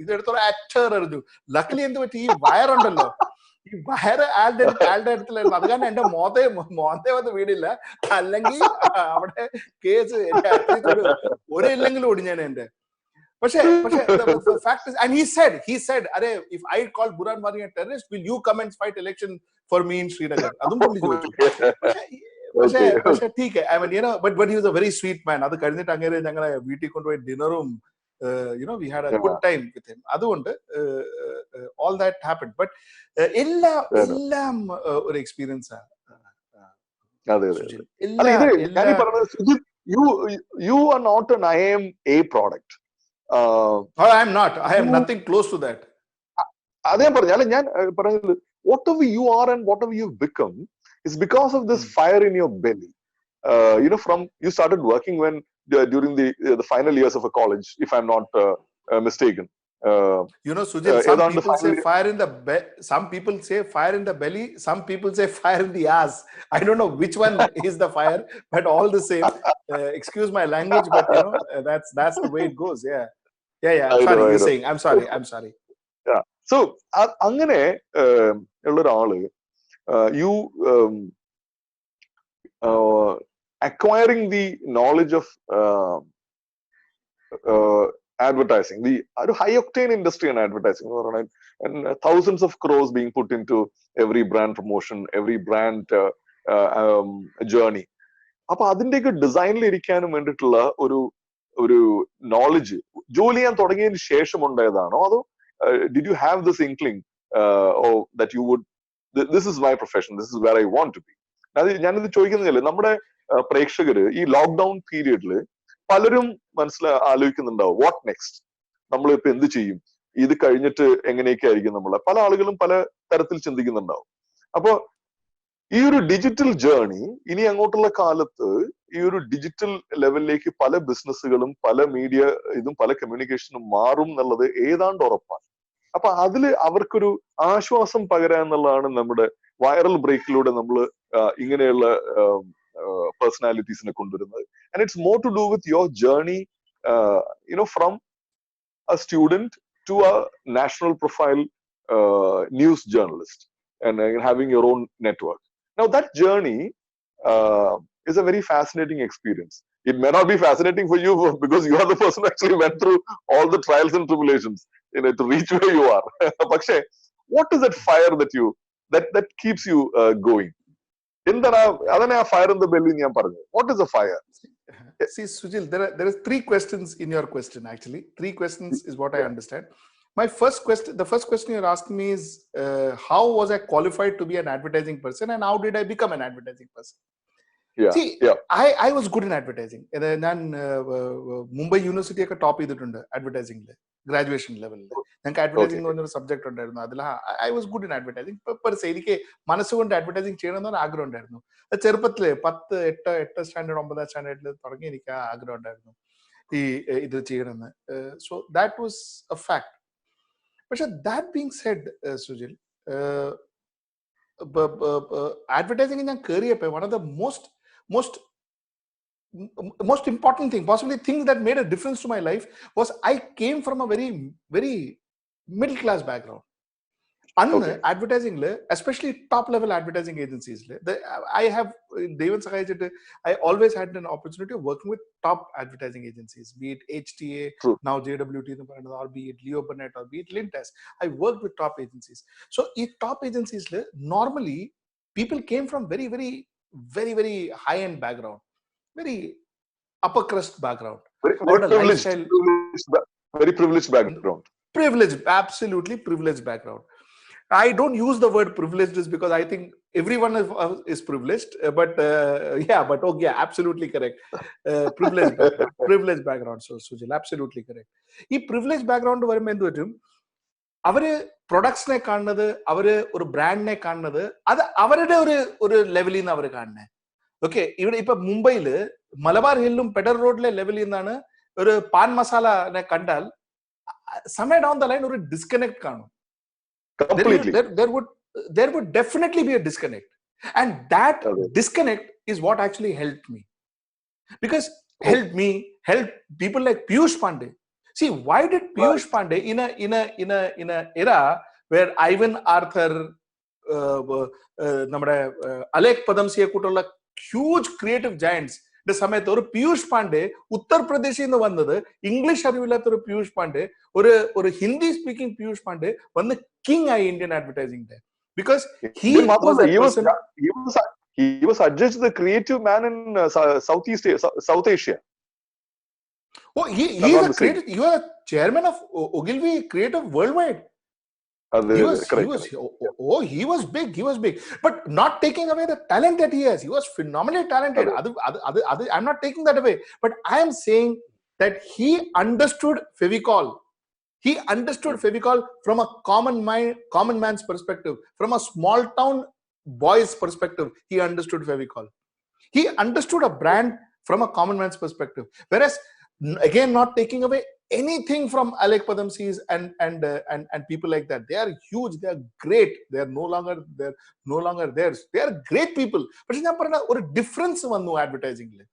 ഇതെടുത്തോളം അച്ചർ എറിഞ്ഞു. Luckily എന്ത് പറ്റി, ഈ വയറുണ്ടല്ലോ, ഈ വയറ് ആളുടെ അടുത്തിലായിരുന്നു. അത് കാരണം എന്റെ മോത്തെ വന്ന് വീടില്ല, അല്ലെങ്കിൽ അവിടെ കേസ് ഒരു ഇല്ലെങ്കിലും ഓടിഞ്ഞാണ് എന്റെ. പക്ഷേ and he said are, if I call Burhan Wani a terrorist, will you come and fight election for me in Srinagar? അതും പുള്ളി ചോദിച്ചു. പക്ഷേ ठीक है, I mean, you know, but he was a very sweet man. അത് കഴിഞ്ഞിട്ട് അങ്ങനെ ഞങ്ങളെ വീട്ടിൽ കൊണ്ടുപോയി ഡിന്നറും, you know, we had a good time with him. അതുകൊണ്ട് all that happened, but എല്ലാം ഒരു എക്സ്പീരിയൻസ് ആണ്. You are not an IMA product. I am nothing close to that. അതേ പറഞ്ഞാൽ ഞാൻ പറഞ്ഞത്, whatever you are and whatever you've become is because of this fire in your belly. You know, from you started working when during the final years of a college, if I'm not mistaken. You know, Sujil, some people say fire in the some people say fire in the belly, some people say fire in the ass. I don't know which one is the fire, but all the same. Excuse my language, but you know, that's the way it goes. Yeah. Sorry, you're saying. I'm sorry. Yeah. So അങ്ങനെ ഉള്ള ഒരാള്, you acquiring the knowledge of advertising, the high octane industry in advertising, right? And thousands of crores being put into every brand promotion, every brand journey. അപ്പൊ അതിന്റെയൊക്കെ ഡിസൈനിൽ ഇരിക്കാനും വേണ്ടിയിട്ടുള്ള ഒരു knowledge ജോലി ചെയ്യാൻ തുടങ്ങിയതിന് ശേഷം ഉണ്ടായതാണോ അതോ did you have this inkling or that you would this is my profession, this is where I want to be? ഞാനിത് ചോദിക്കുന്നില്ല, നമ്മുടെ പ്രേക്ഷകര് ഈ ലോക്ക്ഡൌൺ പീരിയഡില് പലരും ആലോചിക്കുന്നുണ്ടാവും വാട്ട് നെക്സ്റ്റ്, നമ്മളിപ്പോ എന്ത് ചെയ്യും, ഇത് കഴിഞ്ഞിട്ട് എങ്ങനെയൊക്കെ ആയിരിക്കും നമ്മളെ, പല ആളുകളും പല തരത്തിൽ ചിന്തിക്കുന്നുണ്ടാവും. അപ്പൊ ഈ ഒരു ഡിജിറ്റൽ ജേർണി ഇനി അങ്ങോട്ടുള്ള കാലത്ത് ഈ ഒരു ഡിജിറ്റൽ ലെവലിലേക്ക് പല ബിസിനസ്സുകളും പല മീഡിയ ഇതും പല കമ്മ്യൂണിക്കേഷനും മാറും എന്നുള്ളത് ഏതാണ്ട് ഉറപ്പാണ്. അപ്പൊ അതില് അവർക്കൊരു ആശ്വാസം പകരാൻ എന്നുള്ളതാണ് നമ്മുടെ വൈറൽ ബ്രേക്കിലൂടെ നമ്മൾ ഇങ്ങനെയുള്ള പേഴ്സണാലിറ്റീസിനെ കൊണ്ടുവരുന്നത്. And it's more to do with your journey from a student to a national profile news journalist and having your own network. Now that journey is a very fascinating experience. It may not be fascinating for you because you are the person who actually went through all the trials and tribulations to reach where you are. But what is that fire that keeps you going? Adana fire in the belly njan parnju. What is the fire? See, Sujil, there are three questions in your question, actually. Three questions is what I understand. My first question, the first question you're asking me is, how was I qualified to be an advertising person and how did I become an advertising person? Yeah. See, I was good in advertising. ഞാൻ Mumbai university ഒക്കെ top ചെയ്തിട്ടുണ്ട് അഡ്വർടൈസിംഗില്, graduation ലെവലിൽ. ഞങ്ങൾക്ക് advertising എന്ന് പറഞ്ഞൊരു subject ഉണ്ടായിരുന്നു. അതിൽ I was good in advertising. Per se എനിക്ക് മനസ്സുകൊണ്ട് അഡ്വർടൈസിംഗ് ചെയ്യണമെന്ന് ആഗ്രഹം ഉണ്ടായിരുന്നു. ചെറുപ്പത്തില് 8 സ്റ്റാൻഡേർഡ് 9 സ്റ്റാൻഡേർഡിൽ തുടങ്ങി എനിക്ക് ആ ആഗ്രഹം ഉണ്ടായിരുന്നു ഈ ഇത് ചെയ്യണമെന്ന്. So that was a fact. പക്ഷെ that being said, Sujil, advertising ഞാൻ കയറിയപ്പോ one of the most important thing, possibly things that made a difference to my life, was I came from a very very middle class background. Advertising, especially top level advertising agencies, I have Devan Sakaichittu, I always had an opportunity of working with top advertising agencies, be it HTA, True. now JWT, or be it Leo Burnett, or be it Lintas. I worked with top agencies. So in top agencies, normally people came from very very very very high end background, very upper crust background, very privileged background. Privileged, absolutely privileged background. I don't use the word privileged just because I think everyone is privileged, but okay, absolutely correct. Privileged background. So Sujil, absolutely correct. This privileged background varumbol endu vettum, അവര് പ്രൊഡക്ട്സിനെ കാണുന്നത്, അവര് ഒരു ബ്രാൻഡിനെ കാണുന്നത്, അത് അവരുടെ ഒരു ലെവലിൽ നിന്ന് അവർ കാണുന്നത്. ഓക്കെ, ഇവിടെ ഇപ്പൊ മുംബൈയില് മലബാർ ഹില്ലും പെഡർ റോഡിലെ ലെവലിൽ നിന്നാണ് ഒരു പാൻ മസാലനെ കണ്ടാൽ somewhere down the line ഒരു ഡിസ്കണക്ട് കാണും. There would definitely be a disconnect, and that disconnect is what actually helped me, because helped people like Piyush Pandey. See, why did Piyush Pandey in a era where Ivan Arthur, നമ്മുടെ അലേക് പദംസിയെ കൂട്ടുള്ള huge creative Giants സമയത്ത് ഒരു പീയൂഷ് പാണ്ഡെ ഉത്തർപ്രദേശിൽ നിന്ന് വന്നത്, English അറിവില്ലാത്ത ഒരു പീയൂഷ് പാണ്ഡെ, ഒരു Hindi speaking Piyush Pandey വന്ന് കിങ് ആയി Indian advertising. Because he was adjudged the creative man in South Asia. Oh, he is a creative. You are chairman of Ogilvy Creative Worldwide. He was big, but not taking away the talent that he has. He was phenomenally talented. I'm not taking that away, but I am saying that he understood Fevicol. He understood Fevicol from a common man's perspective, from a small town boy's perspective. He understood Fevicol. He understood a brand from a common man's perspective. Whereas, again, not taking away anything from Alec Padamsis and people like that. They are huge. They are great. They are no longer theirs. They are great people. But I parna or difference vannu advertising le.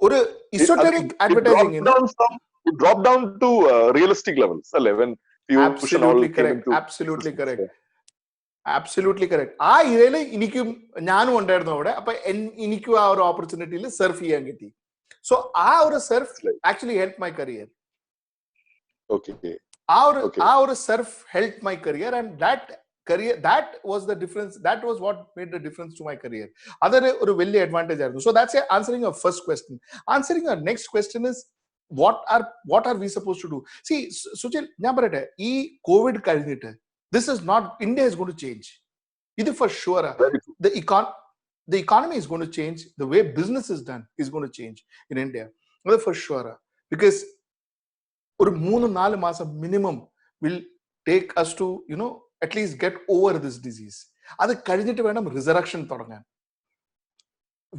Or esoteric advertising. It dropped down to realistic levels. When absolutely correct. Absolutely correct. Absolutely correct. ആ ഇരയില് എനിക്കും ഞാനും ഉണ്ടായിരുന്നു അവിടെ. അപ്പൊ എനിക്കും ആ ഒരു ഓപ്പർച്യൂണിറ്റിയിൽ surf ചെയ്യാൻ കിട്ടി. So our surf actually helped my career. Okay. Our surf helped my career, and that career, that was the difference. That was what made the difference to my career. Other a very advantage. So that's answering your first question. Answering your next question is, what are we supposed to do? See, Sujil, e COVID karinite, this is not, India is going to change. Either for sure. The economy is going to change. The way business is done is going to change in India. For sure. Because or 3-4 മാസം minimum will take us to, at least get over this disease. അത് കഴിഞ്ഞിട്ട് വേണം resurrection തുടങ്ങാൻ,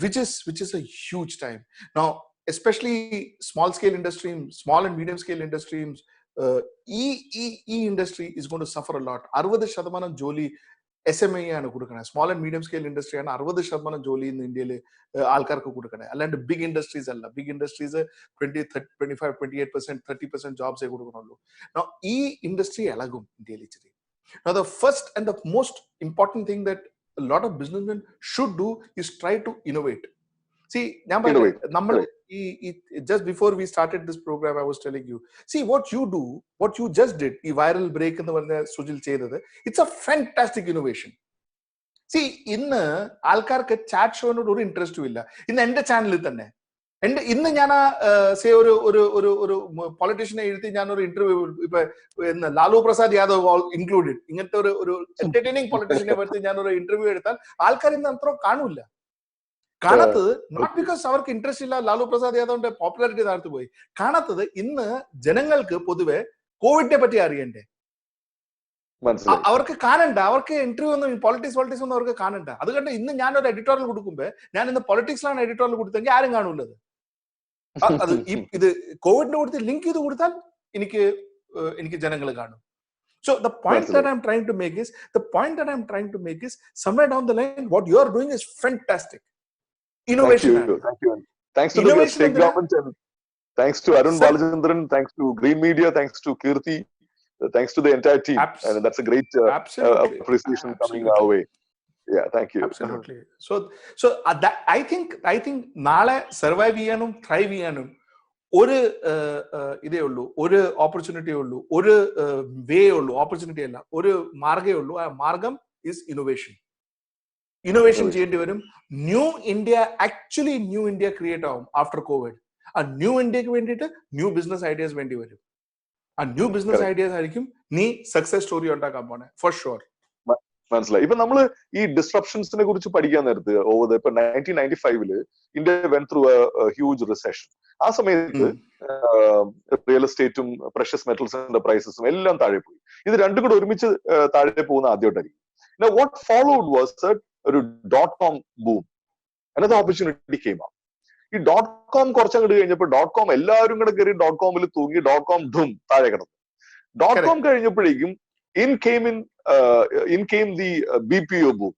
which is a huge time. Now, especially small scale industry, small and medium scale industries, industry is going to suffer a lot. 60% ജോലി SME ആണ് കൊടുക്കണേ. Small and medium scale industry ആണ് 60% ജോലി ഇന്ന് ഇന്ത്യയിൽ ആൾക്കാർക്ക് കൊടുക്കണേ. അല്ലാണ്ട് ബിഗ് ഇൻഡസ്ട്രീസ് അല്ല. ബിഗ് ഇൻഡസ്ട്രീസ് 25-28%, 30% ജോബ്സേ കൊടുക്കണുള്ളൂ. ഈ ഇൻഡസ്ട്രി ഇളകും ഇന്ത്യയിൽ ഇച്ചിരി. Now, the first and the most important thing that a lot of businessmen should do is try to innovate. See, just before we started this program, I was telling you, see what you do, what you just did, viral break in the Sujil Chandra, it's a fantastic innovation. See, in alkarku chat show no interest illa. In the channel thanne. And in the Yana say or politician interview Lalu Prasad Yadav included. Entertaining politician interview alkar in the kanula. Not because our interest illa Lalu Prasad Yadav popularity darthu boy. Kanathu inna janangalku poduve COVID ne patti ariyande. അവർക്ക് കാണണ്ട, അവർക്ക് interview ഒന്നും politics ഒന്നും അവർക്ക് കാണണ്ട. അതുകൊണ്ട് ഇന്ന് ഞാനൊരു എഡിറ്റോറിയൽ കൊടുക്കുമ്പോ, ഞാൻ ഇന്ന് പൊളിറ്റിക്സിലാണ് എഡിറ്റോറിയൽ കൊടുത്തെങ്കിൽ ആരും കാണൂല്ലത്. അത് ഇത് കോവിഡിന് കൊടുത്ത് ലിങ്ക് ചെയ്ത് കൊടുത്താൽ എനിക്ക് ജനങ്ങൾ കാണും. So the point that I'm trying to make is somewhere down the line, what you are doing is fantastic. Innovation. Thank you. Thanks to the state government, and thanks to Arun Balachandran, thanks to Green Media, thanks to Kirti, thanks to the entire team. And that's a great appreciation coming our way. Yeah, thank you. Absolutely. So that, I think നാളെ survive ചെയ്യാനും thrive ചെയ്യാനും ഒരു ഇതേ ഉള്ളൂ, ഒരു opportunity ഉള്ളൂ, ഒരു വേ ഉള്ളൂ. ഓപ്പർച്യൂണിറ്റി അല്ല, ഒരു മാർഗേ ഉള്ളൂ. ആ മാർഗം ഇസ് ഇന്നോവേഷൻ. ഇന്നോവേഷൻ ചെയ്യേണ്ടി വരും. ന്യൂ ഇന്ത്യ ക്രിയേറ്റ് ആവും ആഫ്റ്റർ കോവിഡ്. ആ ന്യൂ ഇന്ത്യക്ക് വേണ്ടിയിട്ട് ന്യൂ ബിസിനസ് ഐഡിയാസ് വേണ്ടി വരും. ആ ന്യൂ ബിസിനസ് ഐഡിയാസ് ആയിരിക്കും നീ സക്സസ് സ്റ്റോറി ഉണ്ടാക്കാൻ പോണേ, ഫോർ ഷുവർ. മനസ്സിലായി. ഇപ്പൊ നമ്മള് ഈ ഡിസ്ട്രപ്ഷൻസിനെ കുറിച്ച് പഠിക്കാൻ നേരത്ത് ഇപ്പൊ 1995 ഇന്ത്യ വെന്റ് ത്രൂ ഹ്യൂജ് റിസെഷൻ. ആ സമയത്ത് റിയൽ എസ്റ്റേറ്റും പ്രഷ്യസ് മെറ്റൽസിന്റെ പ്രൈസസും എല്ലാം താഴെ പോയി. ഇത് രണ്ടും കൂടെ ഒരുമിച്ച് താഴെ പോകുന്ന ആദ്യമായിട്ടായിരിക്കും. വാട്ട് ഫോളോഡ് വാസ് ഒരു .com boom. Another opportunity came out. ഈ .com കുറച്ചങ്ങോട്ട് കഴിഞ്ഞപ്പോൾ .com എല്ലാവരും കൂടെ കയറി .com തൂങ്ങി .com ധും താഴെ കിടന്നു. .com കഴിഞ്ഞപ്പോഴേക്കും in came the BPO boom.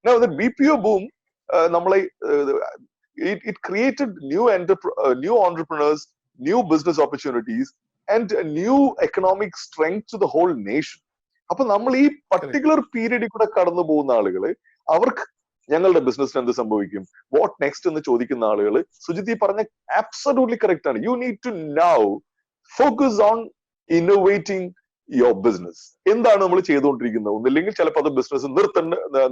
Now the BPO boom, it created new entrepreneurs, new business opportunities, and a new economic strength to the whole nation. അപ്പൊ നമ്മൾ ഈ പർട്ടിക്കുലർ പീരീഡിൽ കൂടെ കടന്നു പോകുന്ന ആളുകള്, അവർക്ക് ഞങ്ങളുടെ ബിസിനസ്സിന് എന്ത് സംഭവിക്കും, വാട്ട് നെക്സ്റ്റ് എന്ന് ചോദിക്കുന്ന ആളുകള്, സുജിത് പറഞ്ഞ ആബ്സല്യൂട്ട്ലി കറക്റ്റ് ആണ്. You need to now focus on innovating your business. എന്താണ് നമ്മൾ ചെയ്തുകൊണ്ടിരിക്കുന്നത്? ഒന്നില്ലെങ്കിൽ ചിലപ്പോൾ അത് ബിസിനസ്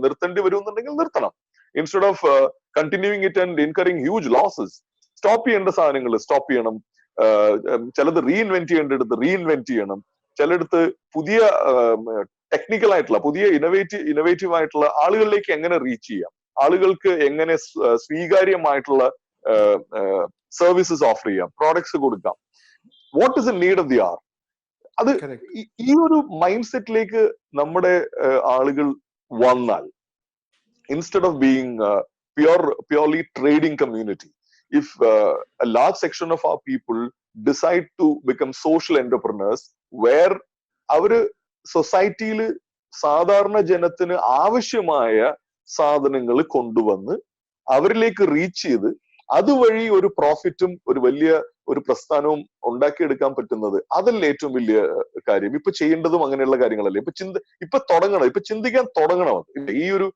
നിർത്തേണ്ടി വരും എന്നുണ്ടെങ്കിൽ നിർത്തണം. Instead of continuing it and incurring huge losses, stop ചെയ്യേണ്ട സാധനങ്ങൾ സ്റ്റോപ്പ് ചെയ്യണം. ചിലത് റീഇൻവെന്റ് ചെയ്യേണ്ടടുത്ത് റീഇൻവെന്റ് ചെയ്യണം. ചിലടത്ത് പുതിയ ടെക്നിക്കൽ ആയിട്ടുള്ള പുതിയ ഇന്നോവേറ്റീവ് ആയിട്ടുള്ള ആളുകളിലേക്ക് എങ്ങനെ റീച്ച് ചെയ്യാം, ആളുകൾക്ക് എങ്ങനെ സ്വീകാര്യമായിട്ടുള്ള സർവീസസ് ഓഫർ ചെയ്യാം, പ്രോഡക്ട്സ് കൊടുക്കാം. What is the need of the hour? അത് ഈ ഒരു മൈൻഡ് സെറ്റിലേക്ക് നമ്മുടെ ആളുകൾ വന്നാൽ, instead of being purely trading community, if a large section of our people decide to become social entrepreneurs, where അവര് സൊസൈറ്റിയിൽ സാധാരണ ജനത്തിന് ആവശ്യമായ സാധനങ്ങൾ കൊണ്ടുവന്ന് അവരിലേക്ക് റീച്ച് ചെയ്ത് അതുവഴി ഒരു പ്രോഫിറ്റും ഒരു വലിയ ഒരു പ്രസ്ഥാനവും ഉണ്ടാക്കിയെടുക്കാൻ പറ്റുന്നത്, അതല്ലേ ഏറ്റവും വലിയ കാര്യം. ഇപ്പൊ ചെയ്യേണ്ടതും അങ്ങനെയുള്ള കാര്യങ്ങളല്ലേ. ഇപ്പൊ തുടങ്ങണം, ഇപ്പൊ ചിന്തിക്കാൻ തുടങ്ങണം. ഈ ഒരു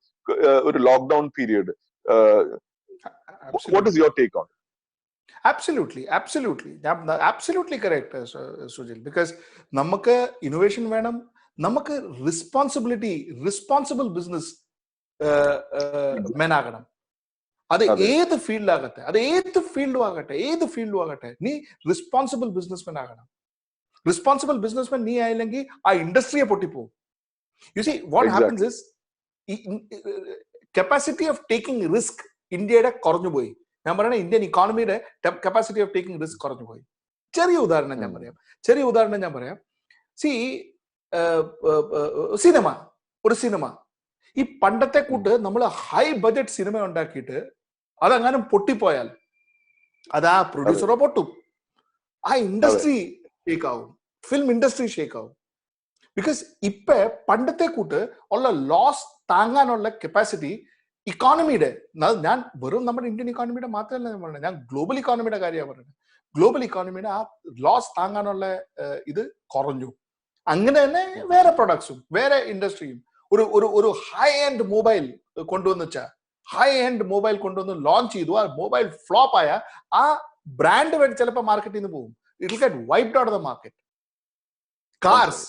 lockdown period, what is your take on? Absolutely correct, Sujil. Because നമുക്ക് ഇന്നോവേഷൻ വേണം, നമുക്ക് റെസ്പോൺസിബിൾ ബിസിനസ് മെൻ ആകണം. അത് ഏത് ഫീൽഡിലാകട്ടെ, ഏത് ഫീൽഡും ആകട്ടെ, നീ റെസ്പോൺസിബിൾ ബിസിനസ്മാൻ ആകണം. റെസ്പോൺസിബിൾ ബിസിനസ്മാൻ നീ ആയില്ലെങ്കിൽ ആ ഇൻഡസ്ട്രിയെ പൊട്ടിപ്പോകും. You see what happens is capacity of taking risk ഇന്ത്യയുടെ കുറഞ്ഞുപോയി. ഞാൻ പറയണ ഇന്ത്യൻ ഇക്കോണമിയുടെ കപ്പാസിറ്റി ഓഫ് ടേക്കിംഗ് റിസ്ക് കുറഞ്ഞുപോയി. ചെറിയ ഉദാഹരണം ഞാൻ പറയാം. സി ഒരു സിനിമ ഈ പണ്ടത്തെ കൂട്ട് നമ്മൾ ഹൈ ബഡ്ജറ്റ് സിനിമ ഉണ്ടാക്കിയിട്ട് അതങ്ങാനും പൊട്ടിപ്പോയാൽ അത് ആ പ്രൊഡ്യൂസറോ പൊട്ടും, ആ ഇൻഡസ്ട്രി ഷേക്ക് ആവും, ഫിലിം ഇൻഡസ്ട്രി ഷേക്ക് ആവും. ബിക്കോസ് ഇപ്പൊ പണ്ടത്തെ കൂട്ട് ഉള്ള ലോസ് താങ്ങാനുള്ള കപ്പാസിറ്റി ഇക്കോണമിയുടെ, ഞാൻ വെറും നമ്മുടെ ഇന്ത്യൻ ഇക്കോണമിയുടെ മാത്രമല്ല ഞാൻ പറയുന്നത്, ഞാൻ ഗ്ലോബൽ ഇക്കോണമിയുടെ കാര്യമാണ് പറയുന്നത്. ഗ്ലോബൽ ഇക്കോണമിയുടെ ആ ലോസ് താങ്ങാനുള്ള ഇത് കുറഞ്ഞു. അങ്ങനെ തന്നെ വേറെ പ്രൊഡക്ട്സും വേറെ ഇൻഡസ്ട്രിയും ഒരു ഹൈ എൻഡ് മൊബൈൽ കൊണ്ടുവന്ന് ലോഞ്ച് ചെയ്തു, ആ മൊബൈൽ ഫ്ലോപ്പ് ആയ ആ ബ്രാൻഡ് വേണ്ടി ചിലപ്പോൾ മാർക്കറ്റിൽ നിന്ന് പോകും. It will get wiped out of the market. Cars.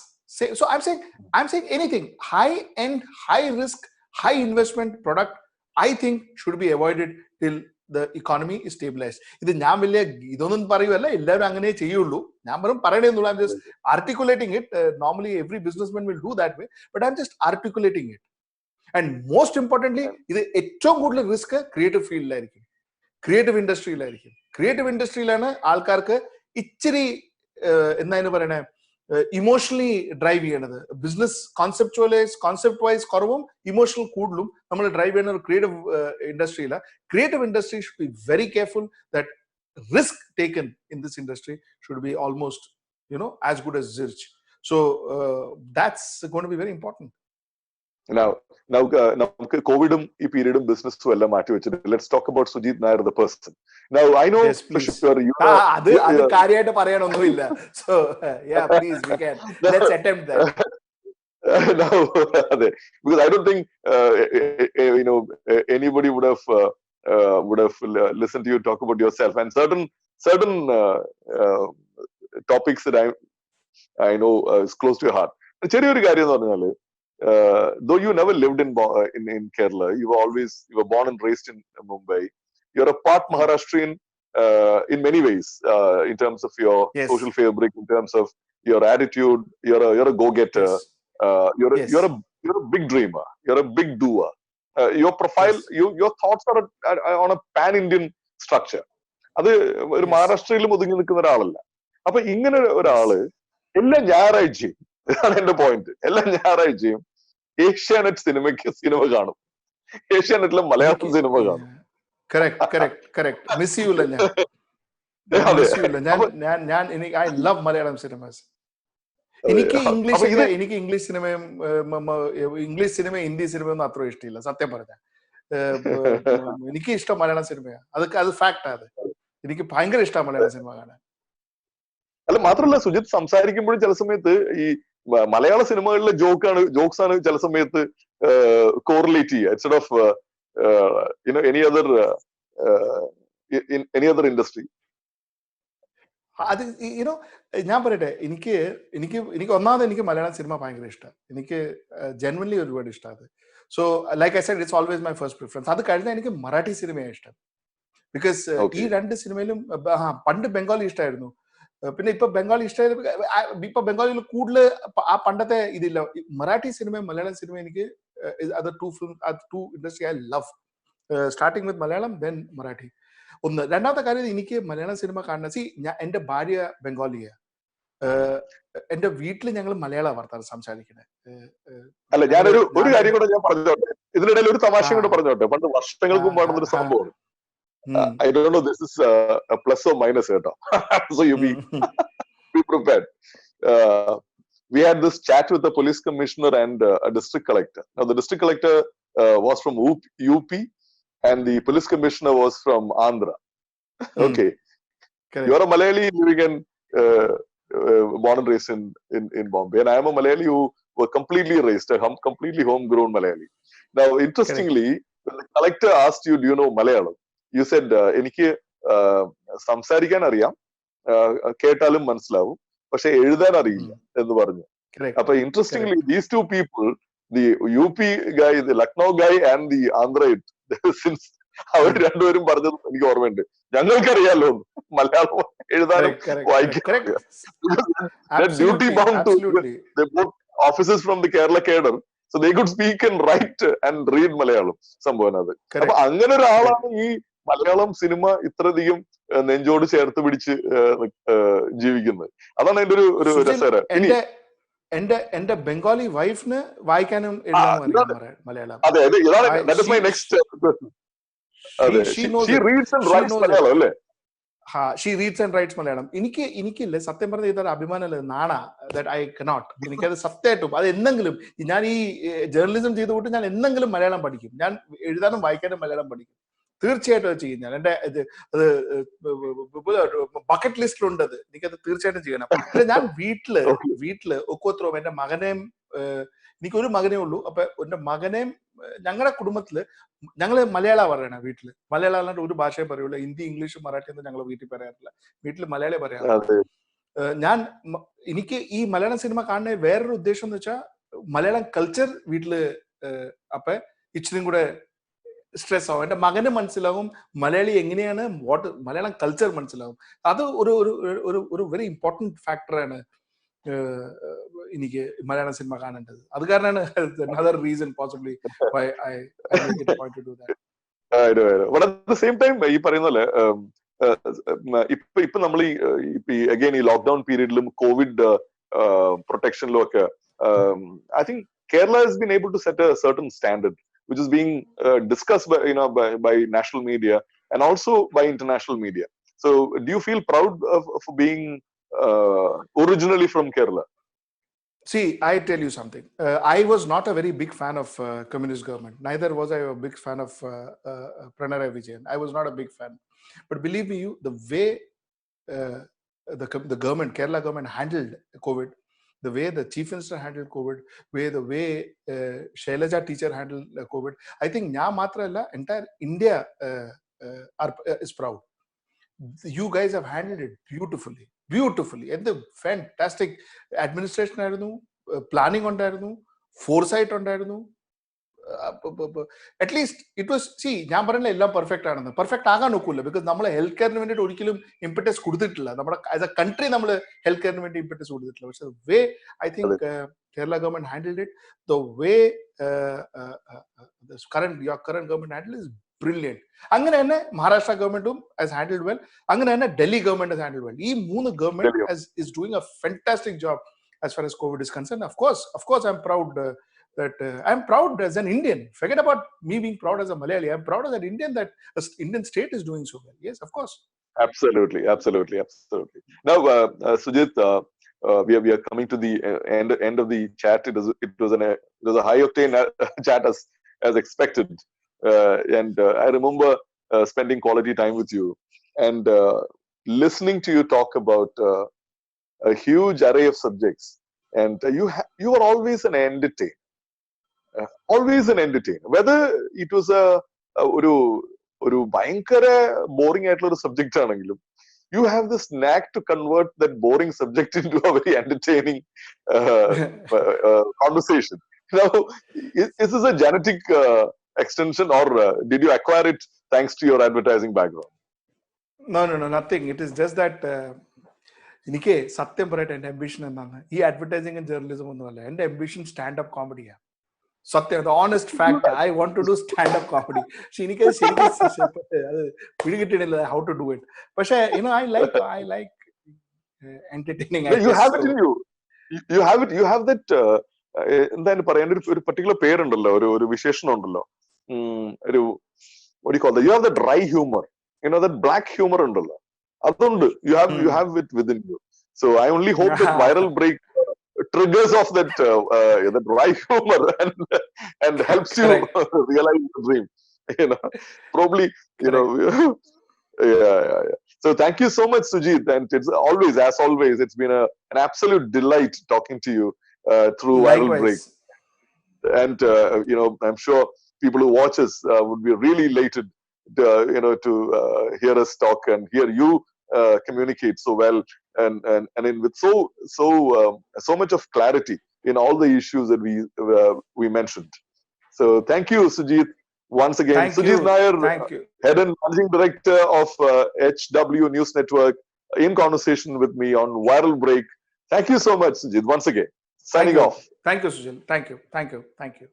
So I'm saying anything high end, high risk, high investment product I think should be avoided till the economy is stabilized. ഇത് ഞാൻ വലിയ ഇതൊന്നും പറയുമല്ല, എല്ലാവരും അങ്ങനെ ചെയ്യുള്ളൂ. ഞാൻ പറയണേന്നുള്ളൂ. I'm just articulating it. Normally every businessman will do that way, but I'm just articulating it. And most importantly, ഇത് ഏറ്റവും കൂടുതൽ റിസ്ക് ക്രിയേറ്റീവ് ഫീൽഡിലായിരിക്കും, ക്രിയേറ്റീവ് ഇൻഡസ്ട്രിയിലായിരിക്കും. ക്രിയേറ്റീവ് ഇൻഡസ്ട്രിയിലാണ് ആൾക്കാർക്ക് ഇച്ചിരി എന്താന്ന് പറയണേ ഇമോഷണലി ഡ്രൈവ് ചെയ്യണത്. ബിസിനസ് കോൺസെപ്റ്റ് വൈസ് കുറവും ഇമോഷണൽ കൂടുതലും നമ്മൾ ഡ്രൈവ് ചെയ്യുന്ന ഒരു ക്രിയേറ്റീവ് ഇൻഡസ്ട്രിയിലാണ്. Creative industry should be very careful that risk taken in this industry should be almost as good as zilch. So that's going to be very important. Now നമുക്ക് കോവിഡും ഈ പീരീഡും ബിസിനസ്സും എല്ലാം മാറ്റി വെച്ചിട്ട് let's talk about Sujit Nair the person. Now I know അത് കാര്യമായിട്ട് പറയാനൊന്നുമില്ല. So yeah, please we can let's attempt that. Now because I don't think anybody would have listened to you talk about yourself and certain topics that I know is close to your heart. ചെറിയൊരു കാര്യം എന്ന് പറഞ്ഞാല്, though you never lived in Kerala, you were born and raised in Mumbai. You're a part Maharashtrian in many ways, in terms of your social fabric, in terms of your attitude. You're a go-getter. You're a big dreamer. You're a big doer. Your profile, your thoughts are on a pan-Indian structure. അത് ഒരു മഹാരാഷ്ട്രയിലും ഒതുങ്ങി നിൽക്കുന്ന ഒരാളല്ല. അപ്പൊ ഇങ്ങനെ ഒരാള് എല്ലാ ഞായറാഴ്ചയും, അതാണ് എന്റെ പോയിന്റ്, എല്ലാ ഞായറാഴ്ചയും ഏഷ്യാനെറ്റ് സിനിമ കാണും, ഏഷ്യാനെറ്റിലെ മലയാളം സിനിമ കാണും. മിസ് ചെയ്യൂല ഞാൻ. I love Malayalam cinemas. എനിക്ക് ഇംഗ്ലീഷ് സിനിമയും ഹിന്ദി സിനിമയൊന്നും അത്ര ഇഷ്ടമില്ല, സത്യം പറഞ്ഞ. എനിക്ക് ഇഷ്ടം മലയാളം സിനിമയാണ്. അത് ഫാക്ടാ. അത് എനിക്ക് ഭയങ്കര ഇഷ്ടമാണ് മലയാളം സിനിമ കാണാൻ. അല്ല, മാത്രമല്ല സുജിത് സംസാരിക്കുമ്പോഴും ചില സമയത്ത് ഈ മലയാള സിനിമകളിലെ ജോക്സ് ആണ് ചില സമയത്ത് കോറിലേറ്റ് ചെയ്യുക instead of any other industry. അത് ഞാൻ പറയട്ടെ, എനിക്ക് ഒന്നാമത് എനിക്ക് മലയാളം സിനിമ ഭയങ്കര ഇഷ്ടമാണ്. എനിക്ക് ജെനുവൻലി ഒരുപാട് ഇഷ്ടമാണ്. So like I said, it's always my first preference. അത് കഴിഞ്ഞാൽ എനിക്ക് മറാഠി സിനിമയാണ് ഇഷ്ടം. ബിക്കോസ് ഈ രണ്ട് സിനിമയിലും പണ്ട് ബംഗാളി ഇഷ്ടമായിരുന്നു, പിന്നെ ഇപ്പൊ ബംഗാളി ഇഷ്ടമായത്. ഇപ്പൊ ബംഗാളിയിൽ കൂടുതൽ ആ പണ്ടത്തെ ഇതില്ല. മറാഠി സിനിമയും മലയാളം സിനിമ എനിക്ക് two industry I love, starting with Malayalam then Marathi. ഒന്ന്. രണ്ടാമത്തെ കാര്യം, എനിക്ക് മലയാളം സിനിമ കാണുന്ന, എന്റെ ഭാര്യ ബംഗാളിയാണ്. എന്റെ വീട്ടിൽ ഞങ്ങൾ മലയാള വാർത്തകൾ സംസാരിക്കണേ. അല്ല, ഞാനൊരു കാര്യം കൂടെ ഞാൻ പറഞ്ഞോട്ടെ, ഇതിനിടയിൽ ഒരു തമാശ കൂടെ പറഞ്ഞോട്ടെ. പണ്ട് വർഷങ്ങൾക്ക് മുമ്പാണെന്നൊരു സംഭവം. I don't know this is a plus or minus കേട്ടോ. So you be prepared. We had this chat with the police commissioner and a district collector. Now the district collector was from UP and the police commissioner was from Andhra. Okay. You're a Malayali living in born and raised in Bombay, and I am a Malayali who were completely raised, completely homegrown Malayali. Now interestingly, when the collector asked you, do you know Malayalam? You said, എനിക്ക് സംസാരിക്കാൻ അറിയാം, കേട്ടാലും മനസ്സിലാവും, പക്ഷെ എഴുതാൻ അറിയില്ല എന്ന് പറഞ്ഞു. Correct. Interestingly, these two people, the UP guy, the Lucknow guy, and the Andhraite, since അവർ രണ്ടുപേരും പറഞ്ഞത് എനിക്ക് ഓർമ്മയുണ്ട്. ഞങ്ങൾക്കറിയാലോ മലയാളം എഴുതാനും വായിക്കാനും. Duty bound to they both officers from the Kerala cadre, so they could speak and write and read Malayalam. സംഭവം അത്. അപ്പൊ അങ്ങനെ ഒരാളാണ് ഈ മലയാളം സിനിമ ഇത്രയധികം നെഞ്ചോട് ചേർത്ത് പിടിച്ച് ജീവിക്കുന്നത്. അതാണ് അതിന്റെ ഒരു രസകരം. എന്റെ ബംഗാളി വൈഫിന് വായിക്കാനും എഴുതാനും അറിയാം മലയാളം. അതെ, that is my next question. She reads and writes Malayalam അല്ലേ? She reads and writes Malayalam. എനിക്കില്ല സത്യം പറഞ്ഞ ഇതൊരു അഭിമാനമല്ല, നാണ that I cannot. എനിക്കത് സത്യമായിട്ടും അത് എന്തെങ്കിലും ഞാൻ ഈ ജേർണലിസം ചെയ്തുകൊണ്ട് ഞാൻ എന്തെങ്കിലും മലയാളം പഠിക്കും. ഞാൻ എഴുതാനും വായിക്കാനും മലയാളം പഠിക്കും. തീർച്ചയായിട്ടും അത് ചെയ്യും ഞാൻ. എന്റെ അത് ബക്കറ്റ് ലിസ്റ്റിലുണ്ട്. അത് എനിക്കത് തീർച്ചയായിട്ടും ചെയ്യണം. പക്ഷെ ഞാൻ വീട്ടില് ഒക്കോത്രവും എന്റെ മകനെയും, എനിക്കൊരു മകനേ ഉള്ളൂ. അപ്പൊ എന്റെ മകനെയും ഞങ്ങളുടെ കുടുംബത്തില് ഞങ്ങള് മലയാളം പറയണ വീട്ടില്. മലയാളം അല്ലാണ്ട് ഒരു ഭാഷയെ പറയുള്ളൂ. ഹിന്ദി, ഇംഗ്ലീഷ്, മറാഠി ഒന്നും ഞങ്ങൾ വീട്ടിൽ പറയാറില്ല. വീട്ടിൽ മലയാളി പറയാറുള്ളൂ. എനിക്ക് ഈ മലയാളം സിനിമ കാണുന്ന വേറൊരു ഉദ്ദേശം എന്ന് വെച്ചാൽ മലയാളം കൾച്ചർ വീട്ടില് അപ്പൊ ഇച്ചിരി കൂടെ സ്ട്രെസ് ആവും. എന്റെ മകന് മനസ്സിലാവും മലയാളി എങ്ങനെയാണ്, മലയാളം കൾച്ചർ മനസ്സിലാവും. അത് ഒരു വെരി ഇമ്പോർട്ടന്റ് ഫാക്ടറാണ് എനിക്ക് മലയാളം സിനിമ കാണേണ്ടത്. അത് കാരണമാണ് another reason possibly why I make it a point to do that. But at the same time ഈ പറയുന്ന പോലെ ഇപ്പൊ നമ്മൾ അഗൈൻ ഈ ലോക്ക്ഡൌൺ പീരീഡിലും കോവിഡ് പ്രൊട്ടക്ഷനിലും ഒക്കെ I think Kerala has been able to set a certain standard which is being discussed by national media and also by international media. So do you feel proud of being originally from Kerala? See, I tell you something. I was not a very big fan of communist government. Neither was I a big fan of Pranay Vijayan. I was not a big fan. But believe me, the way the government, Kerala government handled COVID, the way the chief minister handled COVID, the way Shailaja teacher handled COVID, I think entire India is proud. You guys have handled it beautifully. And the fantastic administration ആയിരുന്നു, planning ഉണ്ടായിരുന്നു, foresight ഉണ്ടായിരുന്നു. At least it was ഞാൻ പറയുന്നത് എല്ലാം perfect ആണെന്ന്. Perfect ആകാൻ നോക്കൂല. Because നമ്മൾ ഹെൽത്ത് കെയറിന് വേണ്ടിയിട്ട് ഒരിക്കലും ഇംപെറ്റസ് കൊടുത്തിട്ടില്ല. നമ്മുടെ ആസ് എ കൺട്രി നമ്മൾ ഹെൽത്ത് കെയറിന് വേണ്ടി ഇംപെറ്റസ് കൊടുത്തിട്ടില്ല. പക്ഷെ way I think Kerala government handled it, the way your current government handled is brilliant. അങ്ങനെ തന്നെ മഹാരാഷ്ട്ര ഗവൺമെന്റും has handled well. അങ്ങനെ തന്നെ Delhi government has handled well. ഈ മൂന്ന് government is doing a fantastic job as far as COVID is concerned. Of course I'm proud that I'm proud as an Indian. Forget about me being proud as a Malayali. I'm proud as an Indian that the Indian state is doing so well. Yes, of course. Absolutely. Now, Sujit, we are coming to the end of the chat. It was a high octane chat as expected, and I remember spending quality time with you and listening to you talk about a huge array of subjects, and you were always an entertainer. Whether it was ഒരു ഭയങ്കര boring ആയിട്ടുള്ള ഒരു subject ആണെങ്കിലും you have this knack to convert that boring subject into a very entertaining conversation. Now, is this a genetic extension, or did you acquire it thanks to your advertising background? No, nothing. It is just that എനിക്ക് സത്യം പറയട്ടെ, എന്റെ ambition എന്താണ്, ഈ advertising and journalism ഒന്നുമല്ല. എന്റെ ambition standup കോമഡിയാണ്. സത്യം, honest fact. I want to do standup comedy. പക്ഷെ എനിക്ക് അത് പിടികിട്ടില്ല ഹൗ ടു ഡു ഇറ്റ്. പക്ഷെ I like entertaining. You have it in you. You have that എന്താണ് പറയാൻ ഒരു പർട്ടിക്കുലർ പേരുണ്ടല്ലോ, ഒരു വിശേഷണം ഉണ്ടല്ലോ, ഒരു what do you call that? You have that dry humor, that black humor ഉണ്ടല്ലോ, അതുണ്ട്. You have it within you. So I only hope that ViralBreak triggers off that dry humor and helps you realize the dream. Probably yeah. So thank you so much, Sujit, and it's always it's been an absolute delight talking to you through ViralBreak. And I'm sure people who watch us would be really elated to hear us talk and hear you communicate so well and in with so much of clarity in all the issues that we mentioned. So thank you, Sujit, once again. Thank Sujit you. Nair, Thank you. Head and Managing Director of HW News Network, in conversation with me on Viral Break. Thank you so much, Sujit, once again. Thank Signing you. off. Thank you, Sujil. Thank you. Thank you. Thank you.